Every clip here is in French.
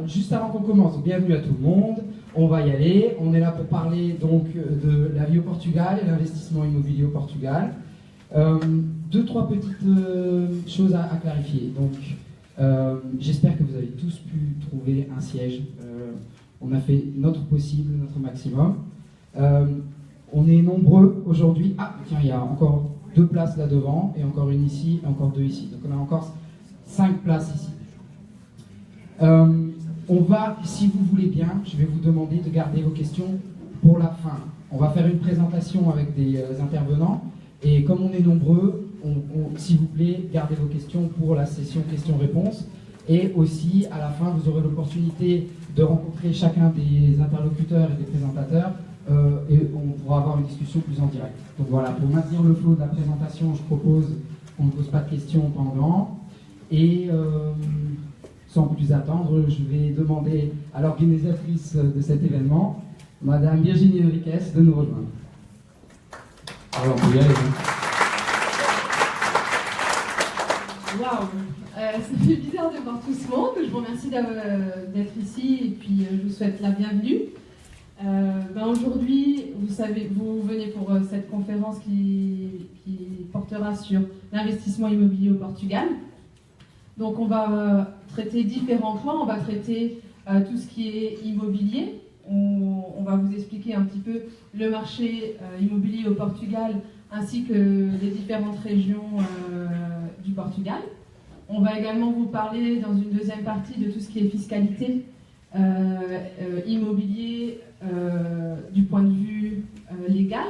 Juste avant qu'on commence, bienvenue à tout le monde. On va y aller. On est là pour parler donc de la vie au Portugal et l'investissement immobilier au Portugal. Deux, trois petites choses à clarifier. Donc, j'espère que vous avez tous pu trouver un siège. On a fait notre possible, notre maximum. On est nombreux aujourd'hui. Ah, tiens, il y a encore 2 places là devant, et encore une ici, et encore 2 ici. Donc on a encore 5 places ici. On va, si vous voulez bien, je vais vous demander de garder vos questions pour la fin. On va faire une présentation avec des intervenants, et comme on est nombreux, s'il vous plaît, gardez vos questions pour la session questions-réponses. Et aussi, à la fin, vous aurez l'opportunité de rencontrer chacun des interlocuteurs et des présentateurs, et on pourra avoir une discussion plus en direct. Donc voilà, pour maintenir le flow de la présentation, je propose qu'on ne pose pas de questions pendant. Et sans plus attendre, je vais demander à l'organisatrice de cet événement, Madame Virginie Enriquez, de nous rejoindre. Alors, on peut y aller. Waouh, ça fait bizarre de voir tout ce monde. Je vous remercie d'être ici et puis je vous souhaite la bienvenue. Aujourd'hui, vous savez, vous venez pour cette conférence qui portera sur l'investissement immobilier au Portugal. Donc on va traiter différents points. On va traiter tout ce qui est immobilier. On va vous expliquer un petit peu le marché immobilier au Portugal ainsi que les différentes régions du Portugal. On va également vous parler dans une deuxième partie de tout ce qui est fiscalité immobilier du point de vue légal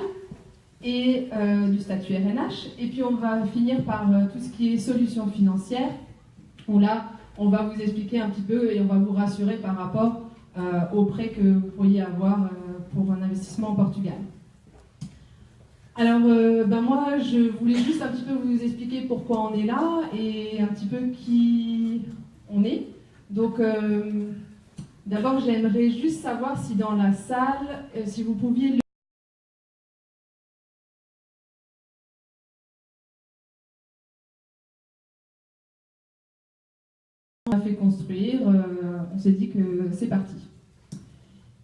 et du statut RNH. Et puis on va finir par tout ce qui est solutions financières, où là on va vous expliquer un petit peu et on va vous rassurer par rapport aux prêts que vous pourriez avoir pour un investissement au Portugal. Alors moi je voulais juste un petit peu vous expliquer pourquoi on est là et un petit peu qui on est. Donc d'abord, j'aimerais juste savoir si dans la salle, si vous pouviez on a fait construire, on s'est dit que c'est parti.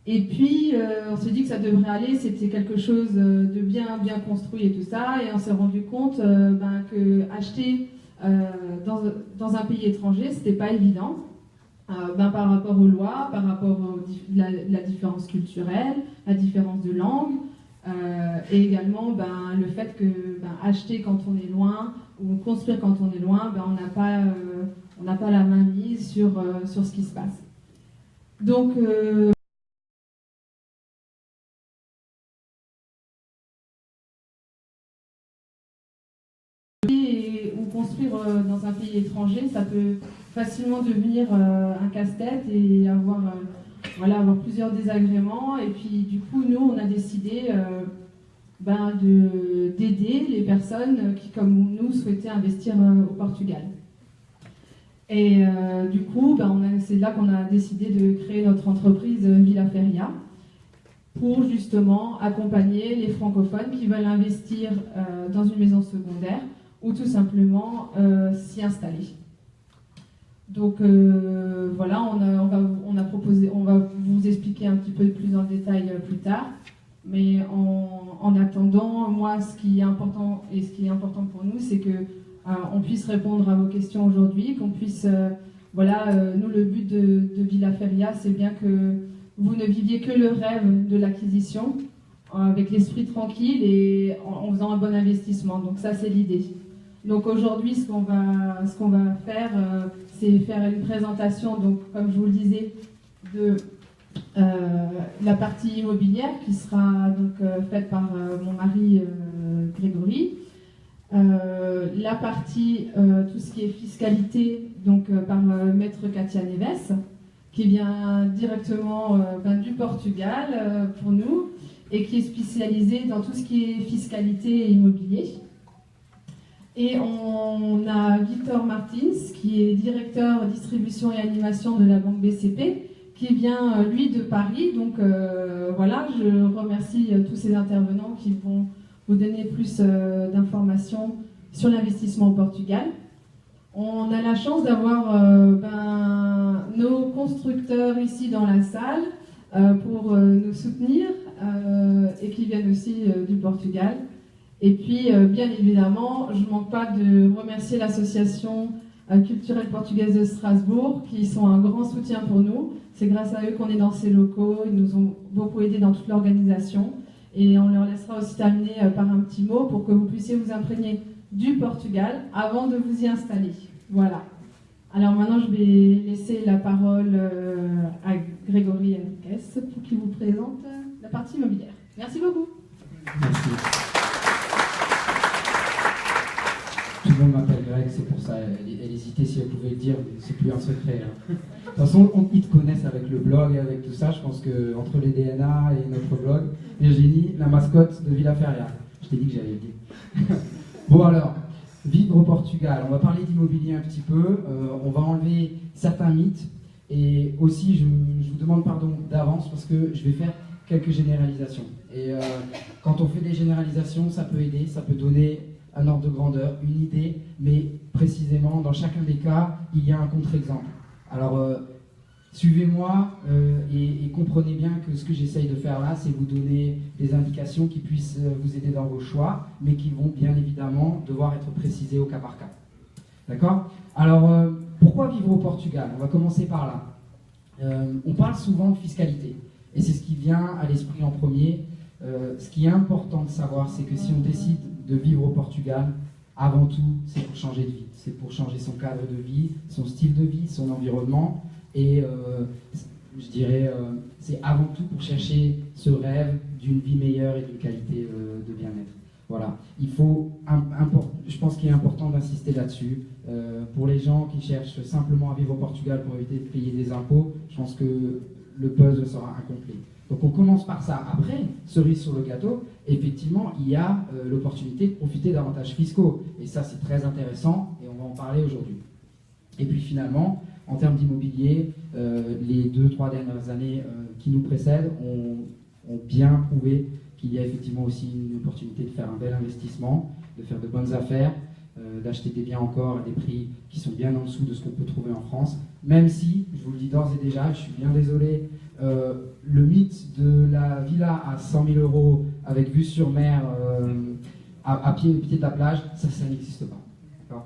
Et puis, on s'est dit que ça devrait aller, c'était quelque chose de bien construit et tout ça, et on s'est rendu compte que acheter dans un pays étranger, c'était pas évident. Par rapport aux lois, par rapport à la différence culturelle, la différence de langue, et également le fait que acheter quand on est loin ou construire quand on est loin, on n'a pas la main mise sur ce qui se passe. Donc ou construire dans un pays étranger, ça peut facilement devenir un casse-tête et avoir plusieurs désagréments. Et puis du coup, nous, on a décidé d'aider les personnes qui, comme nous, souhaitaient investir au Portugal. Et du coup, c'est là qu'on a décidé de créer notre entreprise Villa Feria pour justement accompagner les francophones qui veulent investir dans une maison secondaire ou tout simplement s'y installer. Donc voilà, on a proposé, on va vous expliquer un petit peu plus en détail plus tard, mais en attendant, moi ce qui est important pour nous, c'est que on puisse répondre à vos questions aujourd'hui, qu'on puisse, nous le but de Villa Feria, c'est bien que vous ne viviez que le rêve de l'acquisition, avec l'esprit tranquille et en faisant un bon investissement. Donc ça, c'est l'idée. Donc aujourd'hui, ce qu'on va faire, c'est faire une présentation, donc comme je vous le disais, de la partie immobilière qui sera donc faite par mon mari Grégory. La partie, tout ce qui est fiscalité, donc par maître Katia Neves, qui vient directement du Portugal pour nous et qui est spécialisée dans tout ce qui est fiscalité et immobilier. Et on a Victor Martins, qui est directeur distribution et animation de la banque BCP, qui vient, lui, de Paris. Donc je remercie tous ces intervenants qui vont vous donner plus d'informations sur l'investissement au Portugal. On a la chance d'avoir nos constructeurs ici dans la salle pour nous soutenir et qui viennent aussi du Portugal. Et puis, bien évidemment, je ne manque pas de remercier l'association culturelle portugaise de Strasbourg, qui sont un grand soutien pour nous. C'est grâce à eux qu'on est dans ces locaux. Ils nous ont beaucoup aidés dans toute l'organisation. Et on leur laissera aussi terminer par un petit mot pour que vous puissiez vous imprégner du Portugal avant de vous y installer. Voilà. Alors maintenant, je vais laisser la parole à Grégory Henriques pour qu'il vous présente la partie immobilière. Merci beaucoup. Merci. Tout le monde m'appelle Greg, c'est pour ça. Elle hésitait si elle pouvait le dire, mais c'est plus un secret. De toute façon, ils te connaissent avec le blog et avec tout ça. Je pense qu'entre les DNA et notre blog, Virginie, la mascotte de Villa Feria. Je t'ai dit que j'allais le dire. Bon alors, vivre au Portugal. On va parler d'immobilier un petit peu. On va enlever certains mythes. Et aussi, je vous demande pardon d'avance parce que je vais faire quelques généralisations. Et quand on fait des généralisations, ça peut aider, ça peut donner un ordre de grandeur, une idée, mais précisément, dans chacun des cas, il y a un contre-exemple. Alors, suivez-moi et comprenez bien que ce que j'essaye de faire là, c'est vous donner des indications qui puissent vous aider dans vos choix, mais qui vont bien évidemment devoir être précisées au cas par cas. D'accord ? Alors, pourquoi vivre au Portugal ? On va commencer par là. On parle souvent de fiscalité, et c'est ce qui vient à l'esprit en premier. Ce qui est important de savoir, c'est que si on décide de vivre au Portugal, avant tout, c'est pour changer de vie. C'est pour changer son cadre de vie, son style de vie, son environnement. Et je dirais, c'est avant tout pour chercher ce rêve d'une vie meilleure et d'une qualité de bien-être. Voilà. Je pense qu'il est important d'insister là-dessus. Pour les gens qui cherchent simplement à vivre au Portugal pour éviter de payer des impôts, je pense que le puzzle sera incomplet. Donc on commence par ça. Après, cerise sur le gâteau, effectivement, il y a l'opportunité de profiter d'avantages fiscaux. Et ça, c'est très intéressant et on va en parler aujourd'hui. Et puis finalement, en termes d'immobilier, les 2-3 dernières années qui nous précèdent ont bien prouvé qu'il y a effectivement aussi une opportunité de faire un bel investissement, de faire de bonnes affaires, d'acheter des biens encore à des prix qui sont bien en dessous de ce qu'on peut trouver en France. Même si, je vous le dis d'ores et déjà, je suis bien désolé, le mythe de la villa à 100 000 € avec vue sur mer à pied de la plage, ça n'existe pas.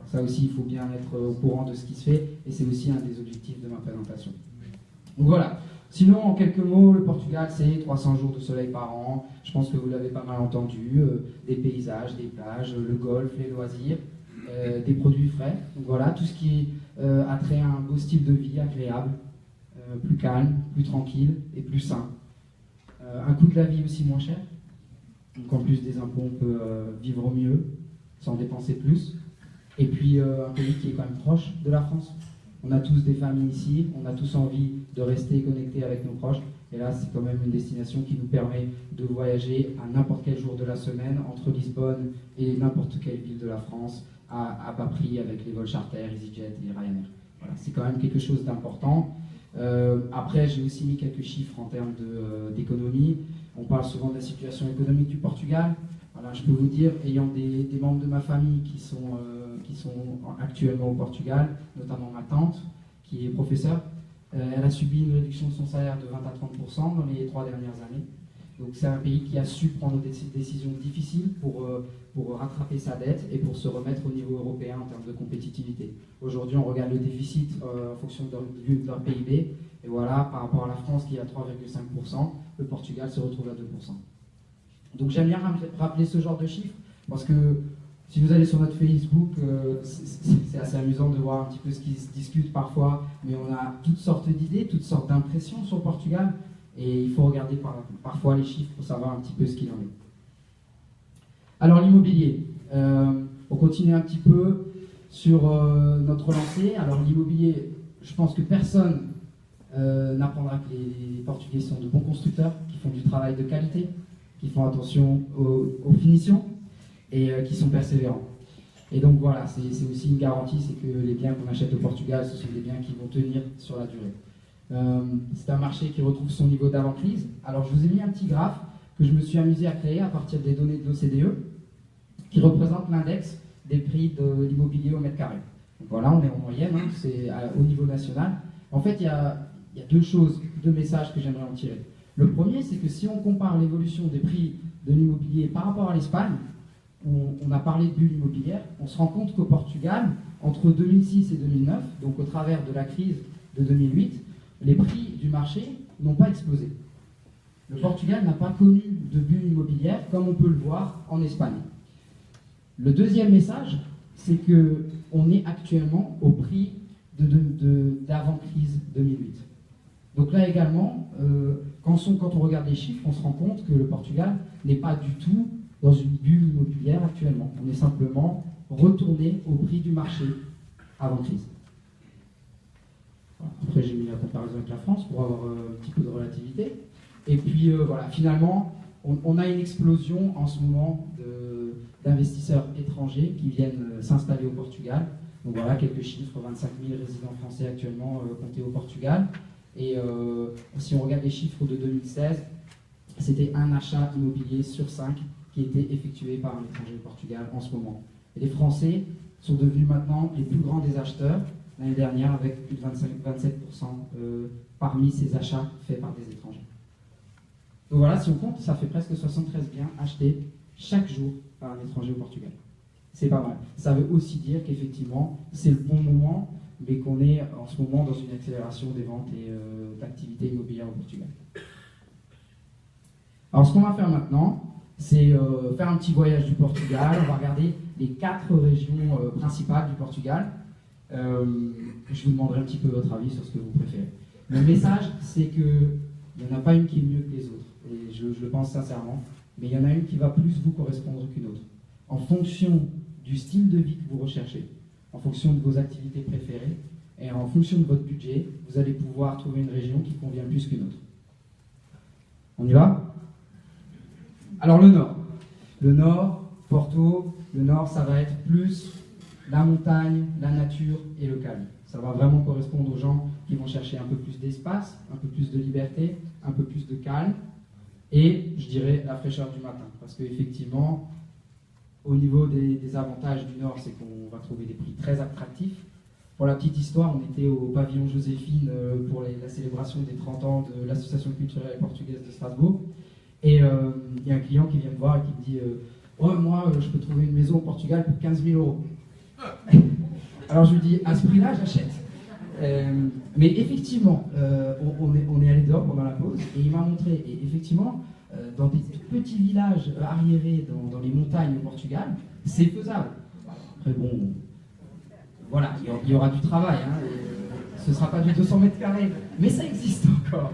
Ça aussi, il faut bien être au courant de ce qui se fait, et c'est aussi un des objectifs de ma présentation. Donc voilà. Sinon, en quelques mots, le Portugal, c'est 300 jours de soleil par an. Je pense que vous l'avez pas mal entendu. Des paysages, des plages, le golf, les loisirs, des produits frais. Donc voilà, tout ce qui a trait à un beau style de vie agréable, plus calme, plus tranquille et plus sain. Un coût de la vie aussi moins cher. Donc en plus des impôts, on peut vivre mieux, sans dépenser plus. Et puis un pays qui est quand même proche de la France. On a tous des familles ici, on a tous envie de rester connectés avec nos proches. Et là, c'est quand même une destination qui nous permet de voyager à n'importe quel jour de la semaine entre Lisbonne et n'importe quelle ville de la France à bas prix avec les vols charter, EasyJet et Ryanair. Voilà, c'est quand même quelque chose d'important. Après, j'ai aussi mis quelques chiffres en termes d'économie. On parle souvent de la situation économique du Portugal. Voilà, je peux vous dire, ayant des membres de ma famille qui sont actuellement au Portugal, notamment ma tante, qui est professeure, elle a subi une réduction de son salaire de 20 à 30% dans les 3 dernières années. Donc c'est un pays qui a su prendre des décisions difficiles pour rattraper sa dette et pour se remettre au niveau européen en termes de compétitivité. Aujourd'hui, on regarde le déficit en fonction de leur PIB, et voilà, par rapport à la France qui est à 3,5%, le Portugal se retrouve à 2%. Donc j'aime bien rappeler ce genre de chiffres, parce que si vous allez sur notre Facebook, c'est assez amusant de voir un petit peu ce qui se discute parfois, mais on a toutes sortes d'idées, toutes sortes d'impressions sur le Portugal, et il faut regarder parfois les chiffres pour savoir un petit peu ce qu'il en est. Alors l'immobilier, on continue un petit peu sur notre lancée. Alors l'immobilier, je pense que personne n'apprendra que les Portugais sont de bons constructeurs, qui font du travail de qualité, qui font attention aux finitions, et qui sont persévérants. Et donc voilà, c'est aussi une garantie, c'est que les biens qu'on achète au Portugal, ce sont des biens qui vont tenir sur la durée. C'est un marché qui retrouve son niveau d'avant-crise. Alors je vous ai mis un petit graphe que je me suis amusé à créer à partir des données de l'OCDE, qui représente l'index des prix de l'immobilier au mètre carré. Donc voilà, on est en moyenne, hein, c'est au niveau national. En fait, il y a deux messages que j'aimerais en tirer. Le premier, c'est que si on compare l'évolution des prix de l'immobilier par rapport à l'Espagne, où on a parlé de bulle immobilière, on se rend compte qu'au Portugal, entre 2006 et 2009, donc au travers de la crise de 2008, les prix du marché n'ont pas explosé. Le Portugal n'a pas connu de bulle immobilière comme on peut le voir en Espagne. Le deuxième message, c'est qu'on est actuellement au prix d'avant-crise 2008. Donc là également, quand on regarde les chiffres, on se rend compte que le Portugal n'est pas du tout dans une bulle immobilière actuellement. On est simplement retourné au prix du marché avant-crise. Voilà. Après, j'ai mis la comparaison avec la France pour avoir un petit peu de relativité. Et puis voilà, finalement, on a une explosion en ce moment d'investisseurs étrangers qui viennent s'installer au Portugal. Donc voilà, quelques chiffres, 25 000 résidents français actuellement comptés au Portugal. Et si on regarde les chiffres de 2016, c'était un achat immobilier sur 5 qui était effectué par un étranger au Portugal en ce moment. Et les Français sont devenus maintenant les plus grands des acheteurs l'année dernière, avec plus de 27% parmi ces achats faits par des étrangers. Donc voilà, si on compte, ça fait presque 73 biens achetés chaque jour par un étranger au Portugal. C'est pas mal. Ça veut aussi dire qu'effectivement, c'est le bon moment, mais qu'on est en ce moment dans une accélération des ventes et d'activités immobilières au Portugal. Alors ce qu'on va faire maintenant, c'est faire un petit voyage du Portugal. On va regarder les 4 régions principales du Portugal. Je vous demanderai un petit peu votre avis sur ce que vous préférez. Le message, c'est qu'il n'y en a pas une qui est mieux que les autres. Et je le pense sincèrement. Mais il y en a une qui va plus vous correspondre qu'une autre. En fonction du style de vie que vous recherchez, en fonction de vos activités préférées, et en fonction de votre budget, vous allez pouvoir trouver une région qui convient plus qu'une autre. On y va ? Alors le nord. Le nord, Porto, le nord, ça va être plus la montagne, la nature et le calme. Ça va vraiment correspondre aux gens qui vont chercher un peu plus d'espace, un peu plus de liberté, un peu plus de calme, et je dirais la fraîcheur du matin. Parce qu'effectivement, au niveau des avantages du nord, c'est qu'on va trouver des prix très attractifs. Pour la petite histoire, on était au pavillon Joséphine pour la célébration des 30 ans de l'Association culturelle portugaise de Strasbourg. Et il y a un client qui vient me voir et qui me dit oh, moi, je peux trouver une maison au Portugal pour 15 000 euros. Alors je lui dis à ce prix-là, j'achète. Mais effectivement, on est allé dehors pendant la pause et il m'a montré. Et effectivement, dans des tout petits villages arriérés dans les montagnes au Portugal, c'est faisable. Après, bon, voilà, il y aura du travail. Hein, ce ne sera pas du 200 mètres carrés, mais ça existe encore.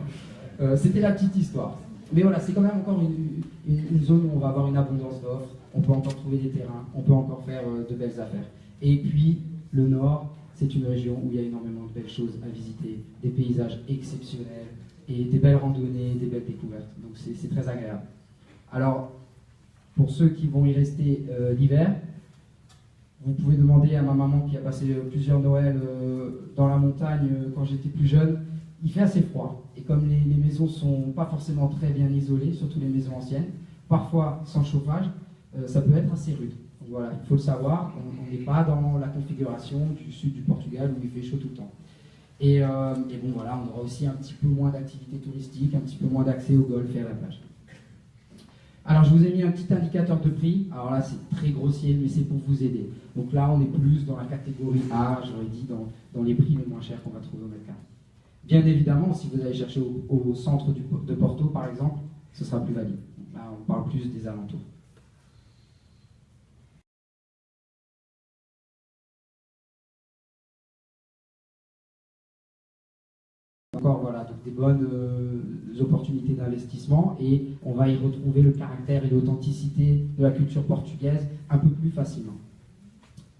C'était la petite histoire. Mais voilà, c'est quand même encore une zone où on va avoir une abondance d'offres, on peut encore trouver des terrains, on peut encore faire de belles affaires. Et puis, le nord, c'est une région où il y a énormément de belles choses à visiter, des paysages exceptionnels, et des belles randonnées, des belles découvertes. Donc c'est très agréable. Alors, pour ceux qui vont y rester l'hiver, vous pouvez demander à ma maman qui a passé plusieurs Noëls dans la montagne quand j'étais plus jeune. Il fait assez froid. Et comme les maisons ne sont pas forcément très bien isolées, surtout les maisons anciennes, parfois sans chauffage, ça peut être assez rude. Donc voilà, il faut le savoir, on n'est pas dans la configuration du sud du Portugal où il fait chaud tout le temps. Et bon voilà, on aura aussi un petit peu moins d'activités touristiques, un petit peu moins d'accès au golf et à la plage. Alors je vous ai mis un petit indicateur de prix. Alors là c'est très grossier, mais c'est pour vous aider. Donc là on est plus dans la catégorie A, j'aurais dit, dans les prix les moins chers qu'on va trouver au mètre carré. Bien évidemment, si vous allez chercher au centre de Porto par exemple, ce sera plus valide. Là on parle plus des alentours. Encore voilà, donc des bonnes opportunités d'investissement et on va y retrouver le caractère et l'authenticité de la culture portugaise un peu plus facilement.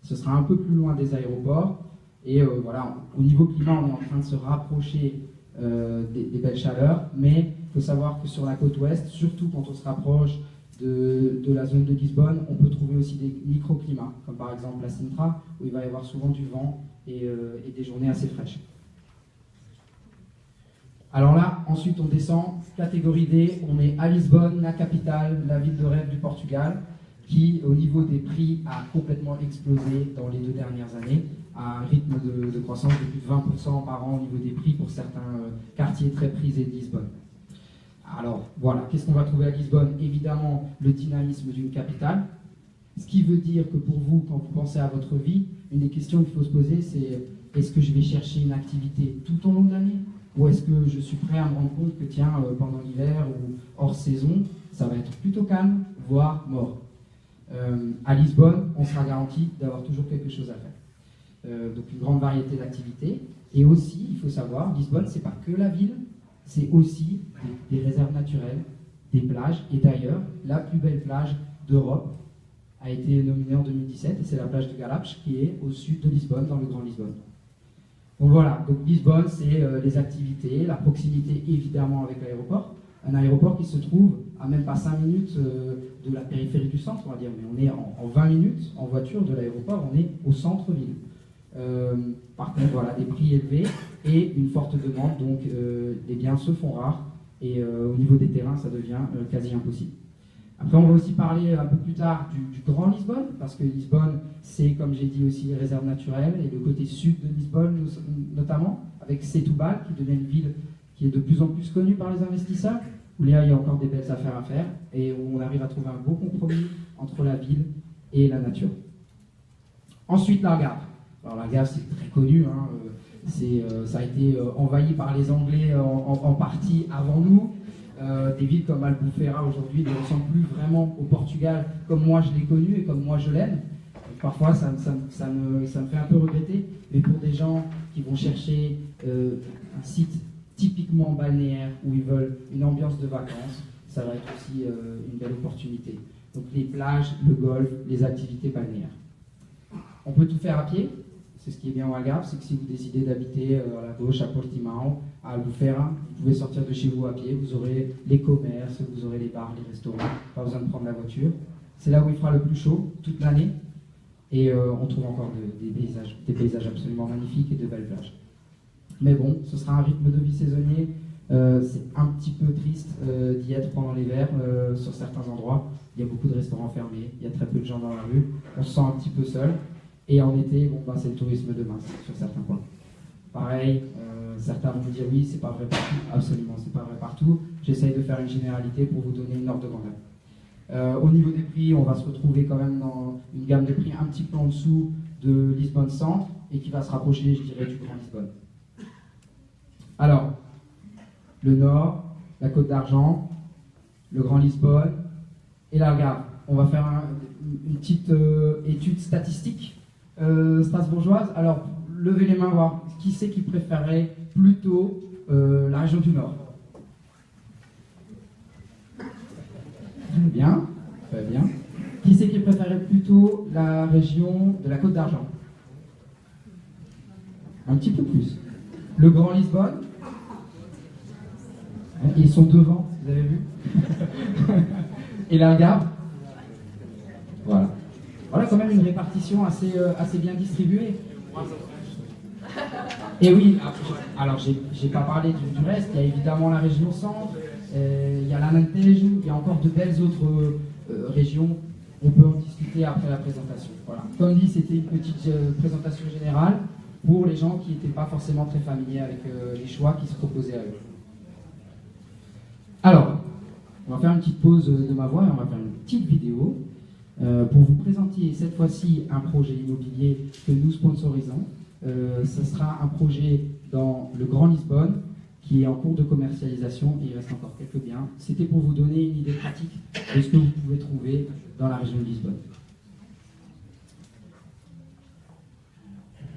Ce sera un peu plus loin des aéroports et voilà, au niveau climat on est en train de se rapprocher des belles chaleurs, mais il faut savoir que sur la côte ouest, surtout quand on se rapproche de la zone de Lisbonne, on peut trouver aussi des microclimats, comme par exemple la Sintra, où il va y avoir souvent du vent et des journées assez fraîches. Alors là, ensuite on descend, catégorie D, on est à Lisbonne, la capitale, la ville de rêve du Portugal. qui, au niveau des prix, a complètement explosé dans les 2 dernières années, à un rythme de croissance de plus de 20% par an au niveau des prix pour certains quartiers très prisés de Lisbonne. Alors voilà, qu'est-ce qu'on va trouver à Lisbonne? Évidemment, le dynamisme d'une capitale, ce qui veut dire que pour vous, quand vous pensez à votre vie, une des questions qu'il faut se poser, c'est est-ce que je vais chercher une activité tout au long de l'année? Ou est-ce que je suis prêt à me rendre compte que tiens, pendant l'hiver ou hors saison, ça va être plutôt calme, voire mort. À Lisbonne, on sera garanti d'avoir toujours quelque chose à faire. Donc une grande variété d'activités. Et aussi, il faut savoir, Lisbonne, c'est pas que la ville, c'est aussi des réserves naturelles, des plages. Et d'ailleurs, la plus belle plage d'Europe a été nominée en 2017, et c'est la plage de Galapes, qui est au sud de Lisbonne, dans le Grand Lisbonne. Donc voilà, donc Lisbonne, c'est les activités, la proximité évidemment avec l'aéroport. Un aéroport qui se trouve à même pas 5 minutes de la périphérie du centre, on va dire, mais on est en 20 minutes en voiture de l'aéroport, on est au centre-ville. Par contre, voilà, des prix élevés et une forte demande, donc les biens se font rares et au niveau des terrains, ça devient quasi impossible. Après, on va aussi parler un peu plus tard du Grand Lisbonne, parce que Lisbonne, c'est, comme j'ai dit aussi, les réserves naturelles, et le côté sud de Lisbonne, notamment, avec Setúbal, qui devient une ville qui est de plus en plus connue par les investisseurs, où là, il y a encore des belles affaires à faire, et où on arrive à trouver un beau compromis entre la ville et la nature. Ensuite, l'Algarve. Alors, l'Algarve, c'est très connu, hein, ça a été envahi par les Anglais en partie avant nous. Des villes comme Albufeira aujourd'hui ne ressemblent plus vraiment au Portugal comme moi je l'ai connu et comme moi je l'aime. Parfois ça me fait un peu regretter, mais pour des gens qui vont chercher un site typiquement balnéaire où ils veulent une ambiance de vacances, ça va être aussi une belle opportunité. Donc les plages, le golf, les activités balnéaires. On peut tout faire à pied. C'est ce qui est bien au Algarve, c'est que si vous décidez d'habiter à la gauche, à Portimão, à Albufeira, vous pouvez sortir de chez vous à pied, vous aurez les commerces, vous aurez les bars, les restaurants, pas besoin de prendre la voiture. C'est là où il fera le plus chaud, toute l'année, et on trouve encore des paysages absolument magnifiques et de belles plages. Mais bon, ce sera un rythme de vie saisonnier, c'est un petit peu triste d'y être pendant l'hiver sur certains endroits. Il y a beaucoup de restaurants fermés, il y a très peu de gens dans la rue, on se sent un petit peu seul. Et en été, bon, c'est le tourisme de masse sur certains points. Pareil, certains vont me dire oui, c'est pas vrai partout. Absolument, c'est pas vrai partout. J'essaye de faire une généralité pour vous donner une ordre de grandeur. Au niveau des prix, on va se retrouver quand même dans une gamme de prix un petit peu en dessous de Lisbonne Centre et qui va se rapprocher, je dirais, du Grand Lisbonne. Alors, le Nord, la Côte d'Argent, le Grand Lisbonne et l'Algarve. On va faire une petite étude statistique strasbourgeoise. Alors, levez les mains, voir qui c'est qui préférerait plutôt la région du Nord. Très bien, très bien. Qui c'est qui préférerait plutôt la région de la Côte d'Argent? Un petit peu plus. Le Grand Lisbonne. Ils sont devant, vous avez vu. Et l'Algarve. Voilà. Voilà quand même une répartition assez bien distribuée. Et oui, alors j'ai pas parlé du reste, il y a évidemment la région centre, il y a l'Alentejo, il y a encore de belles autres régions, on peut en discuter après la présentation. Voilà. Comme dit, c'était une petite présentation générale pour les gens qui n'étaient pas forcément très familiers avec les choix qui se proposaient à eux. Alors, on va faire une petite pause de ma voix et on va faire une petite vidéo pour vous présenter cette fois-ci un projet immobilier que nous sponsorisons. Ce sera un projet dans le Grand Lisbonne qui est en cours de commercialisation et il reste encore quelques biens. C'était pour vous donner une idée pratique de ce que vous pouvez trouver dans la région de Lisbonne.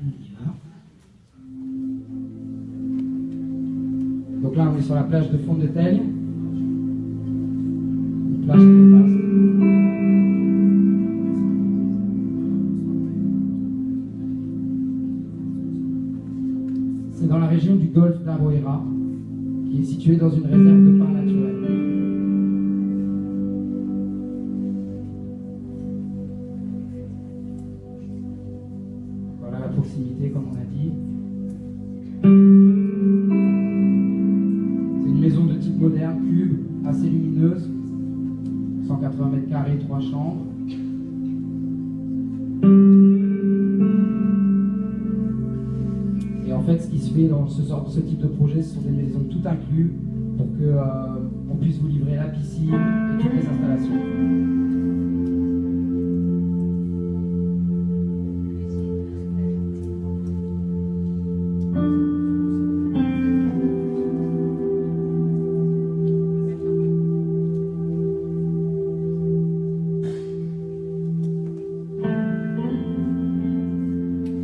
On y va. Donc là, on est sur la plage de Fonte de Telho. Une plage très vaste. C'est dans la région du golfe d'Aroeira, qui est située dans une réserve de parcs naturels. Voilà la proximité, comme on a dit. C'est une maison de type moderne, cube, assez lumineuse, 180 mètres carrés, 3 chambres. Et en fait, ce qui se fait dans ce type de projet, ce sont des maisons tout inclus pour qu'on puisse vous livrer la piscine et toutes les installations.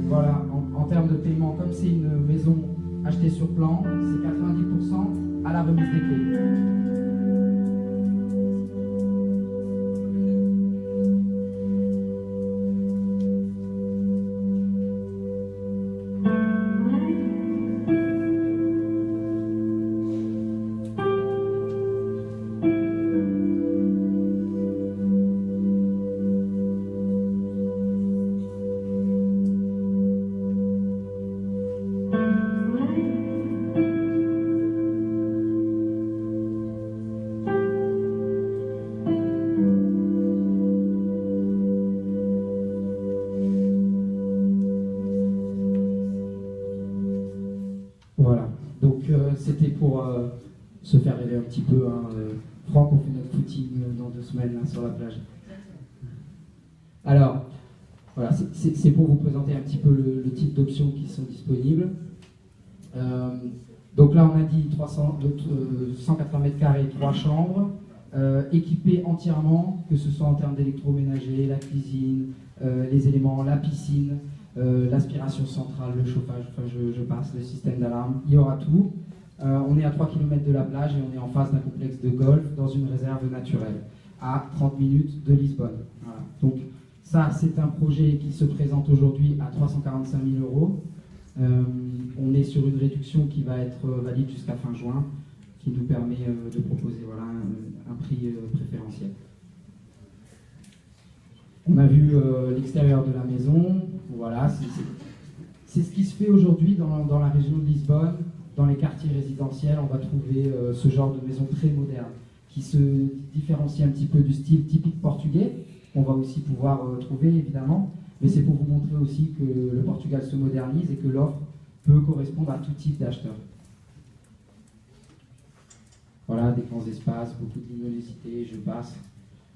Voilà, en termes de paiement, comme c'est une maison achetée sur plan, c'est 90% à la remise des clés. Voilà, donc c'était pour se faire rêver un petit peu. Hein. Franck, on fait notre footing dans 2 semaines là, sur la plage. Alors, voilà, c'est pour vous présenter un petit peu le type d'options qui sont disponibles. Donc là, on a dit 180 mètres carrés, 3 chambres, équipées entièrement, que ce soit en termes d'électroménager, la cuisine, les éléments, la piscine, l'aspiration centrale, le chauffage, enfin je passe, le système d'alarme, il y aura tout. On est à 3 km de la plage et on est en face d'un complexe de golf dans une réserve naturelle, à 30 minutes de Lisbonne. Voilà. Donc ça, c'est un projet qui se présente aujourd'hui à 345 000 euros. On est sur une réduction qui va être valide jusqu'à fin juin, qui nous permet de proposer voilà, un prix préférentiel. On a vu l'extérieur de la maison, voilà, c'est ce qui se fait aujourd'hui dans la région de Lisbonne, dans les quartiers résidentiels. On va trouver ce genre de maison très moderne, qui se différencie un petit peu du style typique portugais, qu'on va aussi pouvoir trouver évidemment, mais c'est pour vous montrer aussi que le Portugal se modernise et que l'offre peut correspondre à tout type d'acheteurs. Voilà, des grands espaces, beaucoup de luminosité, je passe.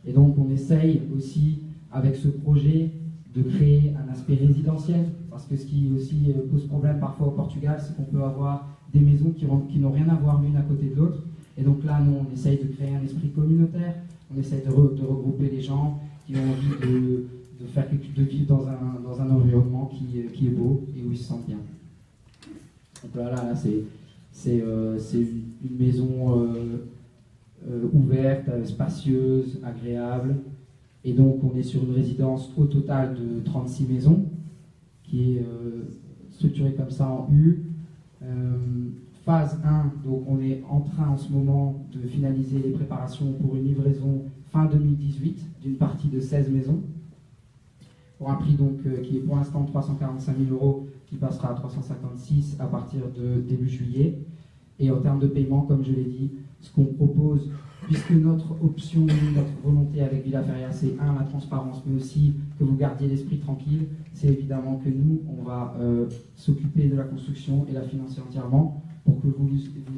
Et donc on essaye aussi, avec ce projet, de créer un aspect résidentiel, parce que ce qui aussi pose problème parfois au Portugal, c'est qu'on peut avoir des maisons qui n'ont rien à voir l'une à côté de l'autre. Et donc là, nous, on essaye de créer un esprit communautaire, on essaye de regrouper les gens qui ont envie de vivre dans un environnement qui est beau et où ils se sentent bien. Donc là c'est une maison ouverte, spacieuse, agréable. Et donc on est sur une résidence au total de 36 maisons, qui est structurée comme ça en U. Phase 1, donc on est en train en ce moment de finaliser les préparations pour une livraison fin 2018 d'une partie de 16 maisons, pour un prix donc qui est pour l'instant 345 000 euros, qui passera à 356 à partir de début juillet. Et en termes de paiement, comme je l'ai dit, ce qu'on propose, puisque notre option, notre volonté avec Villa Feria, c'est la transparence, mais aussi que vous gardiez l'esprit tranquille, c'est évidemment que nous, on va s'occuper de la construction et la financer entièrement pour que vous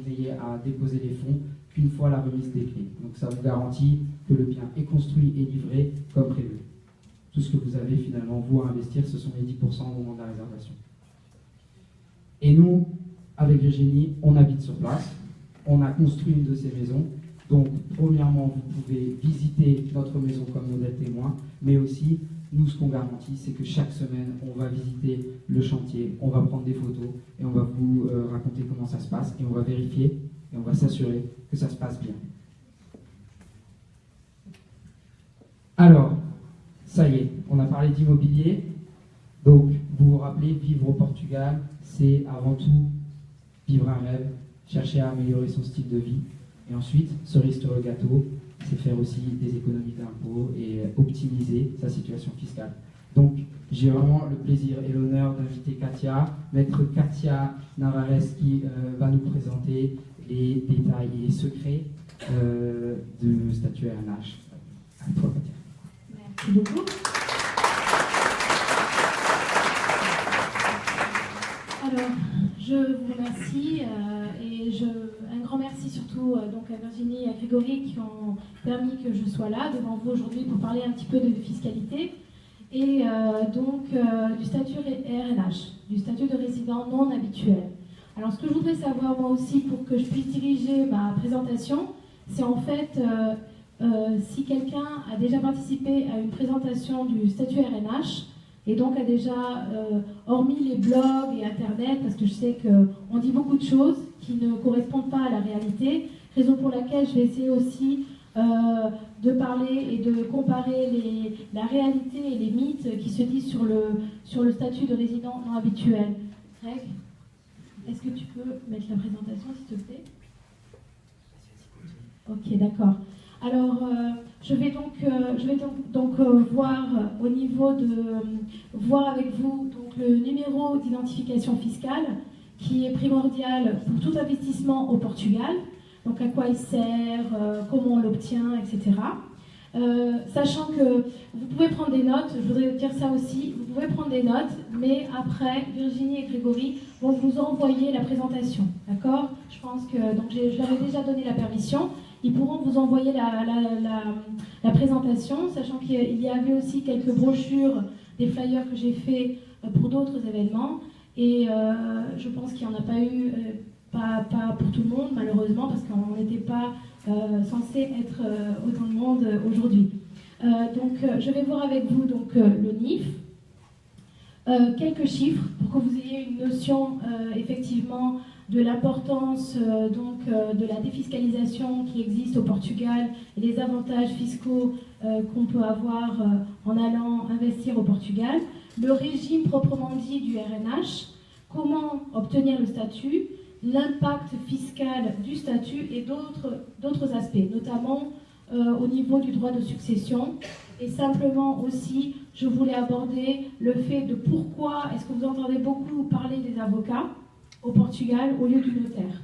n'ayez à déposer les fonds qu'une fois la remise des clés. Donc ça vous garantit que le bien est construit et livré comme prévu. Tout ce que vous avez finalement, vous, à investir, ce sont les 10% au moment de la réservation. Et nous, avec Virginie, on habite sur place, on a construit une de ces maisons. Donc, premièrement, vous pouvez visiter notre maison comme modèle témoin, mais aussi, nous, ce qu'on garantit, c'est que chaque semaine, on va visiter le chantier, on va prendre des photos et on va vous raconter comment ça se passe et on va vérifier et on va s'assurer que ça se passe bien. Alors, ça y est, on a parlé d'immobilier. Donc, vous vous rappelez, vivre au Portugal, c'est avant tout vivre un rêve, chercher à améliorer son style de vie. Et ensuite, cerise sur le gâteau, c'est faire aussi des économies d'impôts et optimiser sa situation fiscale. Donc, j'ai vraiment le plaisir et l'honneur d'inviter Katia, maître Katia Navarez, qui va nous présenter les détails et les secrets de statut RNH. À toi, Katia. Merci beaucoup. Alors, Je vous remercie et un grand merci surtout donc à Virginie et à Grégory qui ont permis que je sois là devant vous aujourd'hui pour parler un petit peu de fiscalité et du statut RNH, du statut de résident non habituel. Alors ce que je voudrais savoir moi aussi pour que je puisse diriger ma présentation, c'est en fait si quelqu'un a déjà participé à une présentation du statut RNH et donc a déjà, hormis les blogs et Internet, parce que je sais qu'on dit beaucoup de choses qui ne correspondent pas à la réalité, raison pour laquelle je vais essayer aussi de parler et de comparer la réalité et les mythes qui se disent sur le statut de résident non habituel. Greg, est-ce que tu peux mettre la présentation, s'il te plaît? Ok, d'accord. Alors, je vais donc voir au niveau voir avec vous donc, le numéro d'identification fiscale qui est primordial pour tout investissement au Portugal. Donc, à quoi il sert, comment on l'obtient, etc. Sachant que vous pouvez prendre des notes, je voudrais dire ça aussi, vous pouvez prendre des notes, mais après, Virginie et Grégory vont vous envoyer la présentation, d'accord? Je pense que, donc je leur ai déjà donné la permission, ils pourront vous envoyer la présentation, sachant qu'il y avait aussi quelques brochures, des flyers que j'ai fait pour d'autres événements, et je pense qu'il n'y en a pas eu, pas pour tout le monde, malheureusement, parce qu'on n'était pas censé être autant de monde aujourd'hui. Je vais voir avec vous donc, le NIF, quelques chiffres pour que vous ayez une notion effectivement de l'importance de la défiscalisation qui existe au Portugal et les avantages fiscaux qu'on peut avoir en allant investir au Portugal, le régime proprement dit du RNH, comment obtenir le statut, l'impact fiscal du statut et d'autres aspects, notamment au niveau du droit de succession. Et simplement aussi, je voulais aborder le fait de pourquoi est-ce que vous entendez beaucoup parler des avocats au Portugal au lieu du notaire.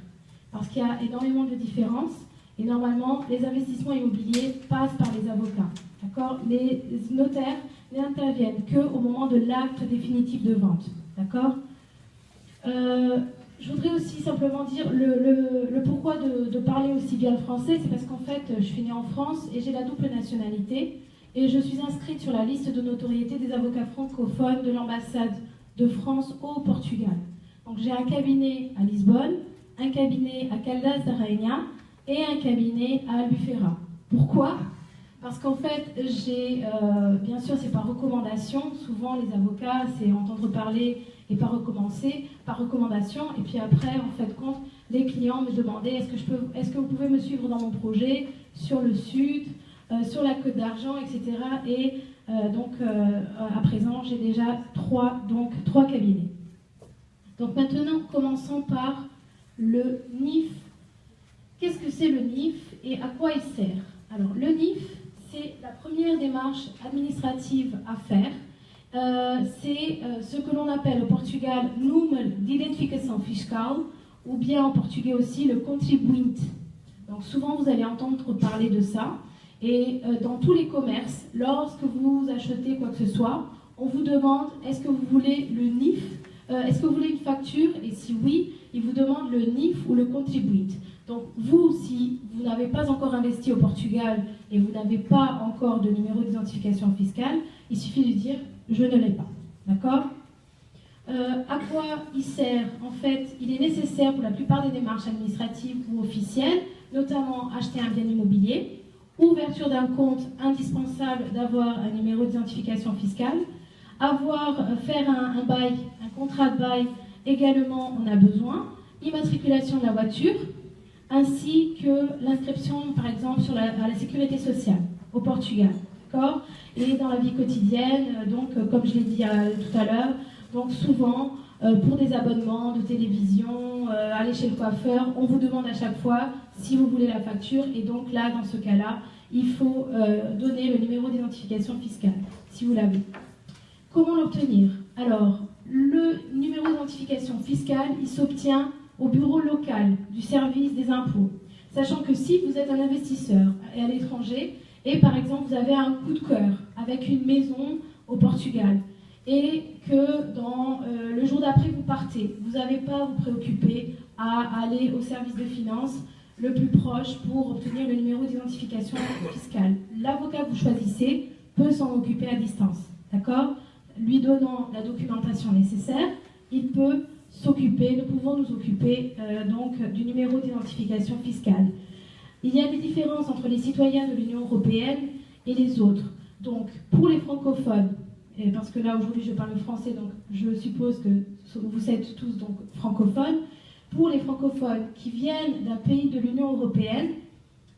Parce qu'il y a énormément de différences et normalement, les investissements immobiliers passent par les avocats. D'accord ? Les notaires n'interviennent qu'au moment de l'acte définitif de vente. D'accord ? Je voudrais aussi simplement dire le pourquoi de parler aussi bien le français, c'est parce qu'en fait, je suis née en France et j'ai la double nationalité et je suis inscrite sur la liste de notoriété des avocats francophones de l'ambassade de France au Portugal. Donc j'ai un cabinet à Lisbonne, un cabinet à Caldas da Rainha et un cabinet à Albufeira. Pourquoi ? Parce qu'en fait, bien sûr, c'est par recommandation. Souvent, les avocats, c'est entendre parler et par recommandation. Et puis après, en fait, compte, les clients me demandaient est-ce que vous pouvez me suivre dans mon projet sur le sud, sur la Côte d'Argent, etc. Et à présent, j'ai déjà trois cabinets. Donc maintenant, commençons par le NIF. Qu'est-ce que c'est le NIF et à quoi il sert? Alors, le NIF, c'est la première démarche administrative à faire. C'est ce que l'on appelle au Portugal número de identificação fiscal, ou bien en portugais aussi le contribuinte. Donc souvent vous allez entendre parler de ça. Et dans tous les commerces, lorsque vous achetez quoi que ce soit, on vous demande est-ce que vous voulez le NIF, est-ce que vous voulez une facture, et si oui, il vous demande le NIF ou le contribuinte. Donc vous, si vous n'avez pas encore investi au Portugal et vous n'avez pas encore de numéro d'identification fiscale, il suffit de dire « je ne l'ai pas ». D'accord ? À quoi il sert? En fait, il est nécessaire pour la plupart des démarches administratives ou officielles, notamment acheter un bien immobilier, ouverture d'un compte indispensable d'avoir un numéro d'identification fiscale, faire un bail, un contrat de bail, également on a besoin, immatriculation de la voiture, ainsi que l'inscription, par exemple, à la sécurité sociale au Portugal. D'accord ? Et dans la vie quotidienne, comme je l'ai dit tout à l'heure, donc souvent, pour des abonnements de télévision, aller chez le coiffeur, on vous demande à chaque fois si vous voulez la facture, et donc là, dans ce cas-là, il faut donner le numéro d'identification fiscale, si vous l'avez. Comment l'obtenir? Alors, le numéro d'identification fiscale, il s'obtient au bureau local du service des impôts. Sachant que si vous êtes un investisseur à l'étranger, et par exemple vous avez un coup de cœur avec une maison au Portugal, et que le jour d'après vous partez. Vous n'avez pas à vous préoccuper à aller au service de finances le plus proche pour obtenir le numéro d'identification fiscale. L'avocat que vous choisissez peut s'en occuper à distance, d'accord? Lui donnant la documentation nécessaire, il peut s'occuper, nous pouvons nous occuper donc du numéro d'identification fiscale. Il y a des différences entre les citoyens de l'Union européenne et les autres. Donc, pour les francophones, et parce que là aujourd'hui je parle français, donc je suppose que vous êtes tous donc francophones, pour les francophones qui viennent d'un pays de l'Union européenne,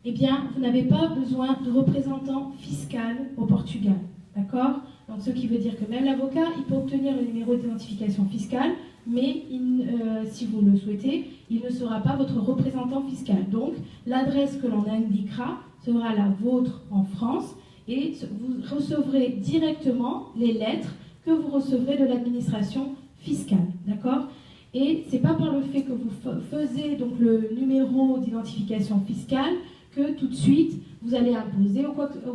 eh bien, vous n'avez pas besoin de représentant fiscal au Portugal, d'accord? Donc, ce qui veut dire que même l'avocat, il peut obtenir le numéro d'identification fiscale, mais si vous le souhaitez, il ne sera pas votre représentant fiscal. Donc, l'adresse que l'on indiquera sera la vôtre en France, et vous recevrez directement les lettres que vous recevrez de l'administration fiscale, d'accord? Et ce n'est pas par le fait que vous faisiez donc le numéro d'identification fiscale que tout de suite vous allez imposer ou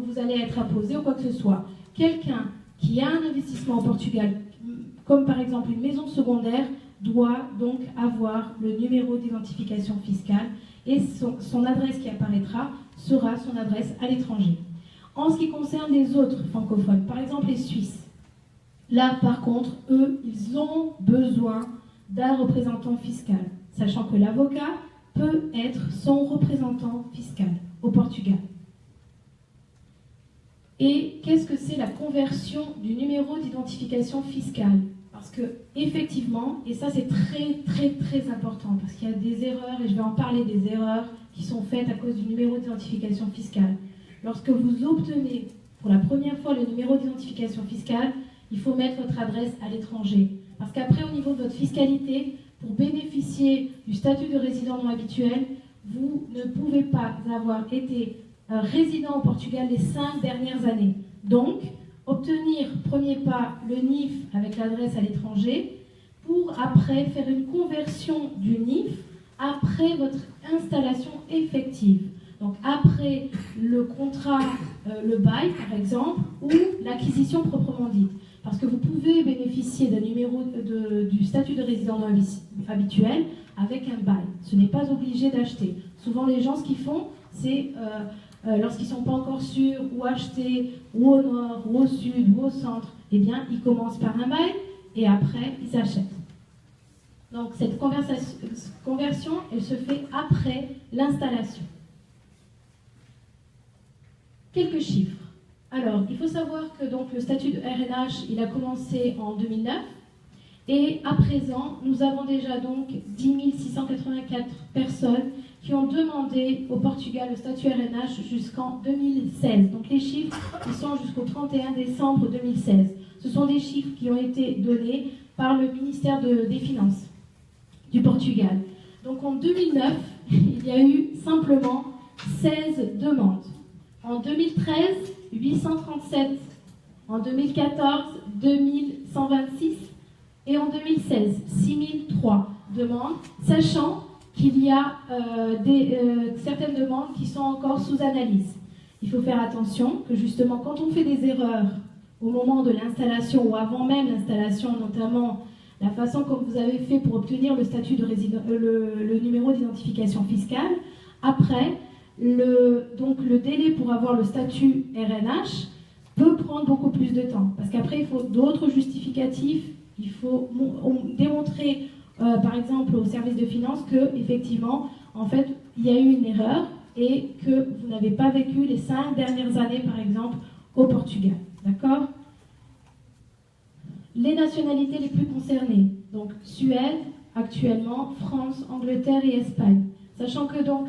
vous allez être imposé ou quoi que ce soit. Quelqu'un qui a un investissement au Portugal, comme par exemple une maison secondaire, doit donc avoir le numéro d'identification fiscale et son adresse qui apparaîtra sera son adresse à l'étranger. En ce qui concerne les autres francophones, par exemple les Suisses, là par contre, eux, ils ont besoin d'un représentant fiscal, sachant que l'avocat peut être son représentant fiscal au Portugal. Et qu'est-ce que c'est la conversion du numéro d'identification fiscale? Parce que, effectivement, et ça c'est très important, parce qu'il y a des erreurs, et je vais en parler des erreurs qui sont faites à cause du numéro d'identification fiscale. Lorsque vous obtenez pour la première fois le numéro d'identification fiscale, il faut mettre votre adresse à l'étranger. Parce qu'après, au niveau de votre fiscalité, pour bénéficier du statut de résident non habituel, vous ne pouvez pas avoir été résident au Portugal les 5 dernières années. Donc, obtenir, premier pas, le NIF avec l'adresse à l'étranger, pour après faire une conversion du NIF après votre installation effective. Donc après le contrat, le bail par exemple, ou l'acquisition proprement dite. Parce que vous pouvez bénéficier d'un numéro du statut de résident non habituel avec un bail. Ce n'est pas obligé d'acheter. Souvent les gens ce qu'ils font, c'est lorsqu'ils ne sont pas encore sûrs où acheter, ou au nord, ou au sud, ou au centre, eh bien ils commencent par un bail et après ils achètent. Donc cette conversion, elle se fait après l'installation. Quelques chiffres. Alors, il faut savoir que donc, le statut de RNH, il a commencé en 2009. Et à présent, nous avons déjà donc 10 684 personnes qui ont demandé au Portugal le statut RNH jusqu'en 2016. Donc les chiffres, ils sont jusqu'au 31 décembre 2016. Ce sont des chiffres qui ont été donnés par le ministère des Finances du Portugal. Donc en 2009, il y a eu simplement 16 demandes. En 2013, 837. En 2014, 2126. Et en 2016, 6003 demandes, sachant qu'il y a certaines demandes qui sont encore sous analyse. Il faut faire attention que justement, quand on fait des erreurs au moment de l'installation ou avant même l'installation, notamment la façon comme vous avez fait pour obtenir le statut de résident, le numéro d'identification fiscale, après, donc le délai pour avoir le statut RNH peut prendre beaucoup plus de temps. Parce qu'après, il faut d'autres justificatifs. Il faut démontrer, par exemple, au service de finances que, effectivement, en fait, il y a eu une erreur et que vous n'avez pas vécu les 5 dernières années, par exemple, au Portugal. D'accord ? Les nationalités les plus concernées, donc Suède, actuellement, France, Angleterre et Espagne. Sachant que, donc,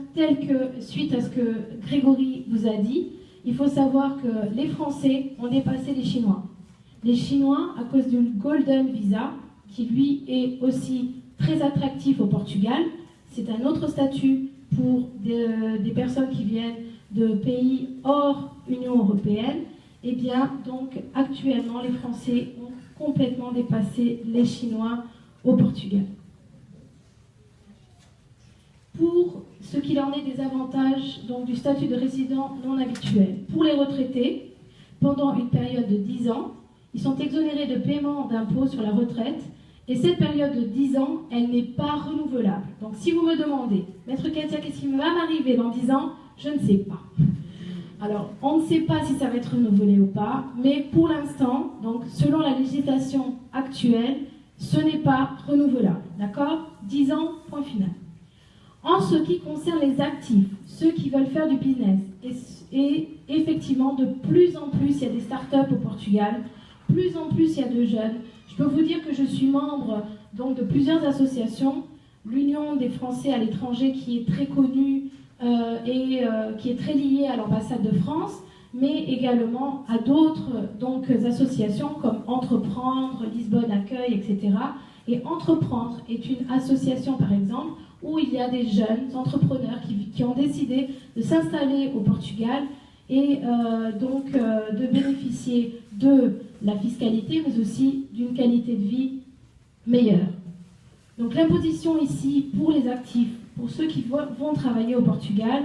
suite à ce que Grégory vous a dit, il faut savoir que les Français ont dépassé les Chinois. Les Chinois, à cause du Golden Visa, qui lui est aussi très attractif au Portugal, c'est un autre statut pour des personnes qui viennent de pays hors Union européenne. Eh bien, donc, actuellement, les Français ont complètement dépassé les Chinois au Portugal. Pour ce qu'il en est des avantages donc, du statut de résident non habituel, pour les retraités, pendant une période de 10 ans, ils sont exonérés de paiement d'impôts sur la retraite. Et cette période de 10 ans, elle n'est pas renouvelable. Donc si vous me demandez, Maître Katia, qu'est-ce qui va m'arriver dans 10 ans? Je ne sais pas. Alors, on ne sait pas si ça va être renouvelé ou pas, mais pour l'instant, donc selon la législation actuelle, ce n'est pas renouvelable. D'accord? 10 ans, point final. En ce qui concerne les actifs, ceux qui veulent faire du business, et effectivement, de plus en plus, il y a des startups au Portugal, plus en plus, il y a de jeunes. Je peux vous dire que je suis membre donc, de plusieurs associations, l'Union des Français à l'étranger qui est très connue qui est très liée à l'ambassade de France, mais également à d'autres associations comme Entreprendre, Lisbonne Accueil, etc. Et Entreprendre est une association, par exemple, où il y a des jeunes entrepreneurs qui ont décidé de s'installer au Portugal et de bénéficier de la fiscalité, mais aussi d'une qualité de vie meilleure. Donc l'imposition ici pour les actifs, pour ceux qui vont travailler au Portugal,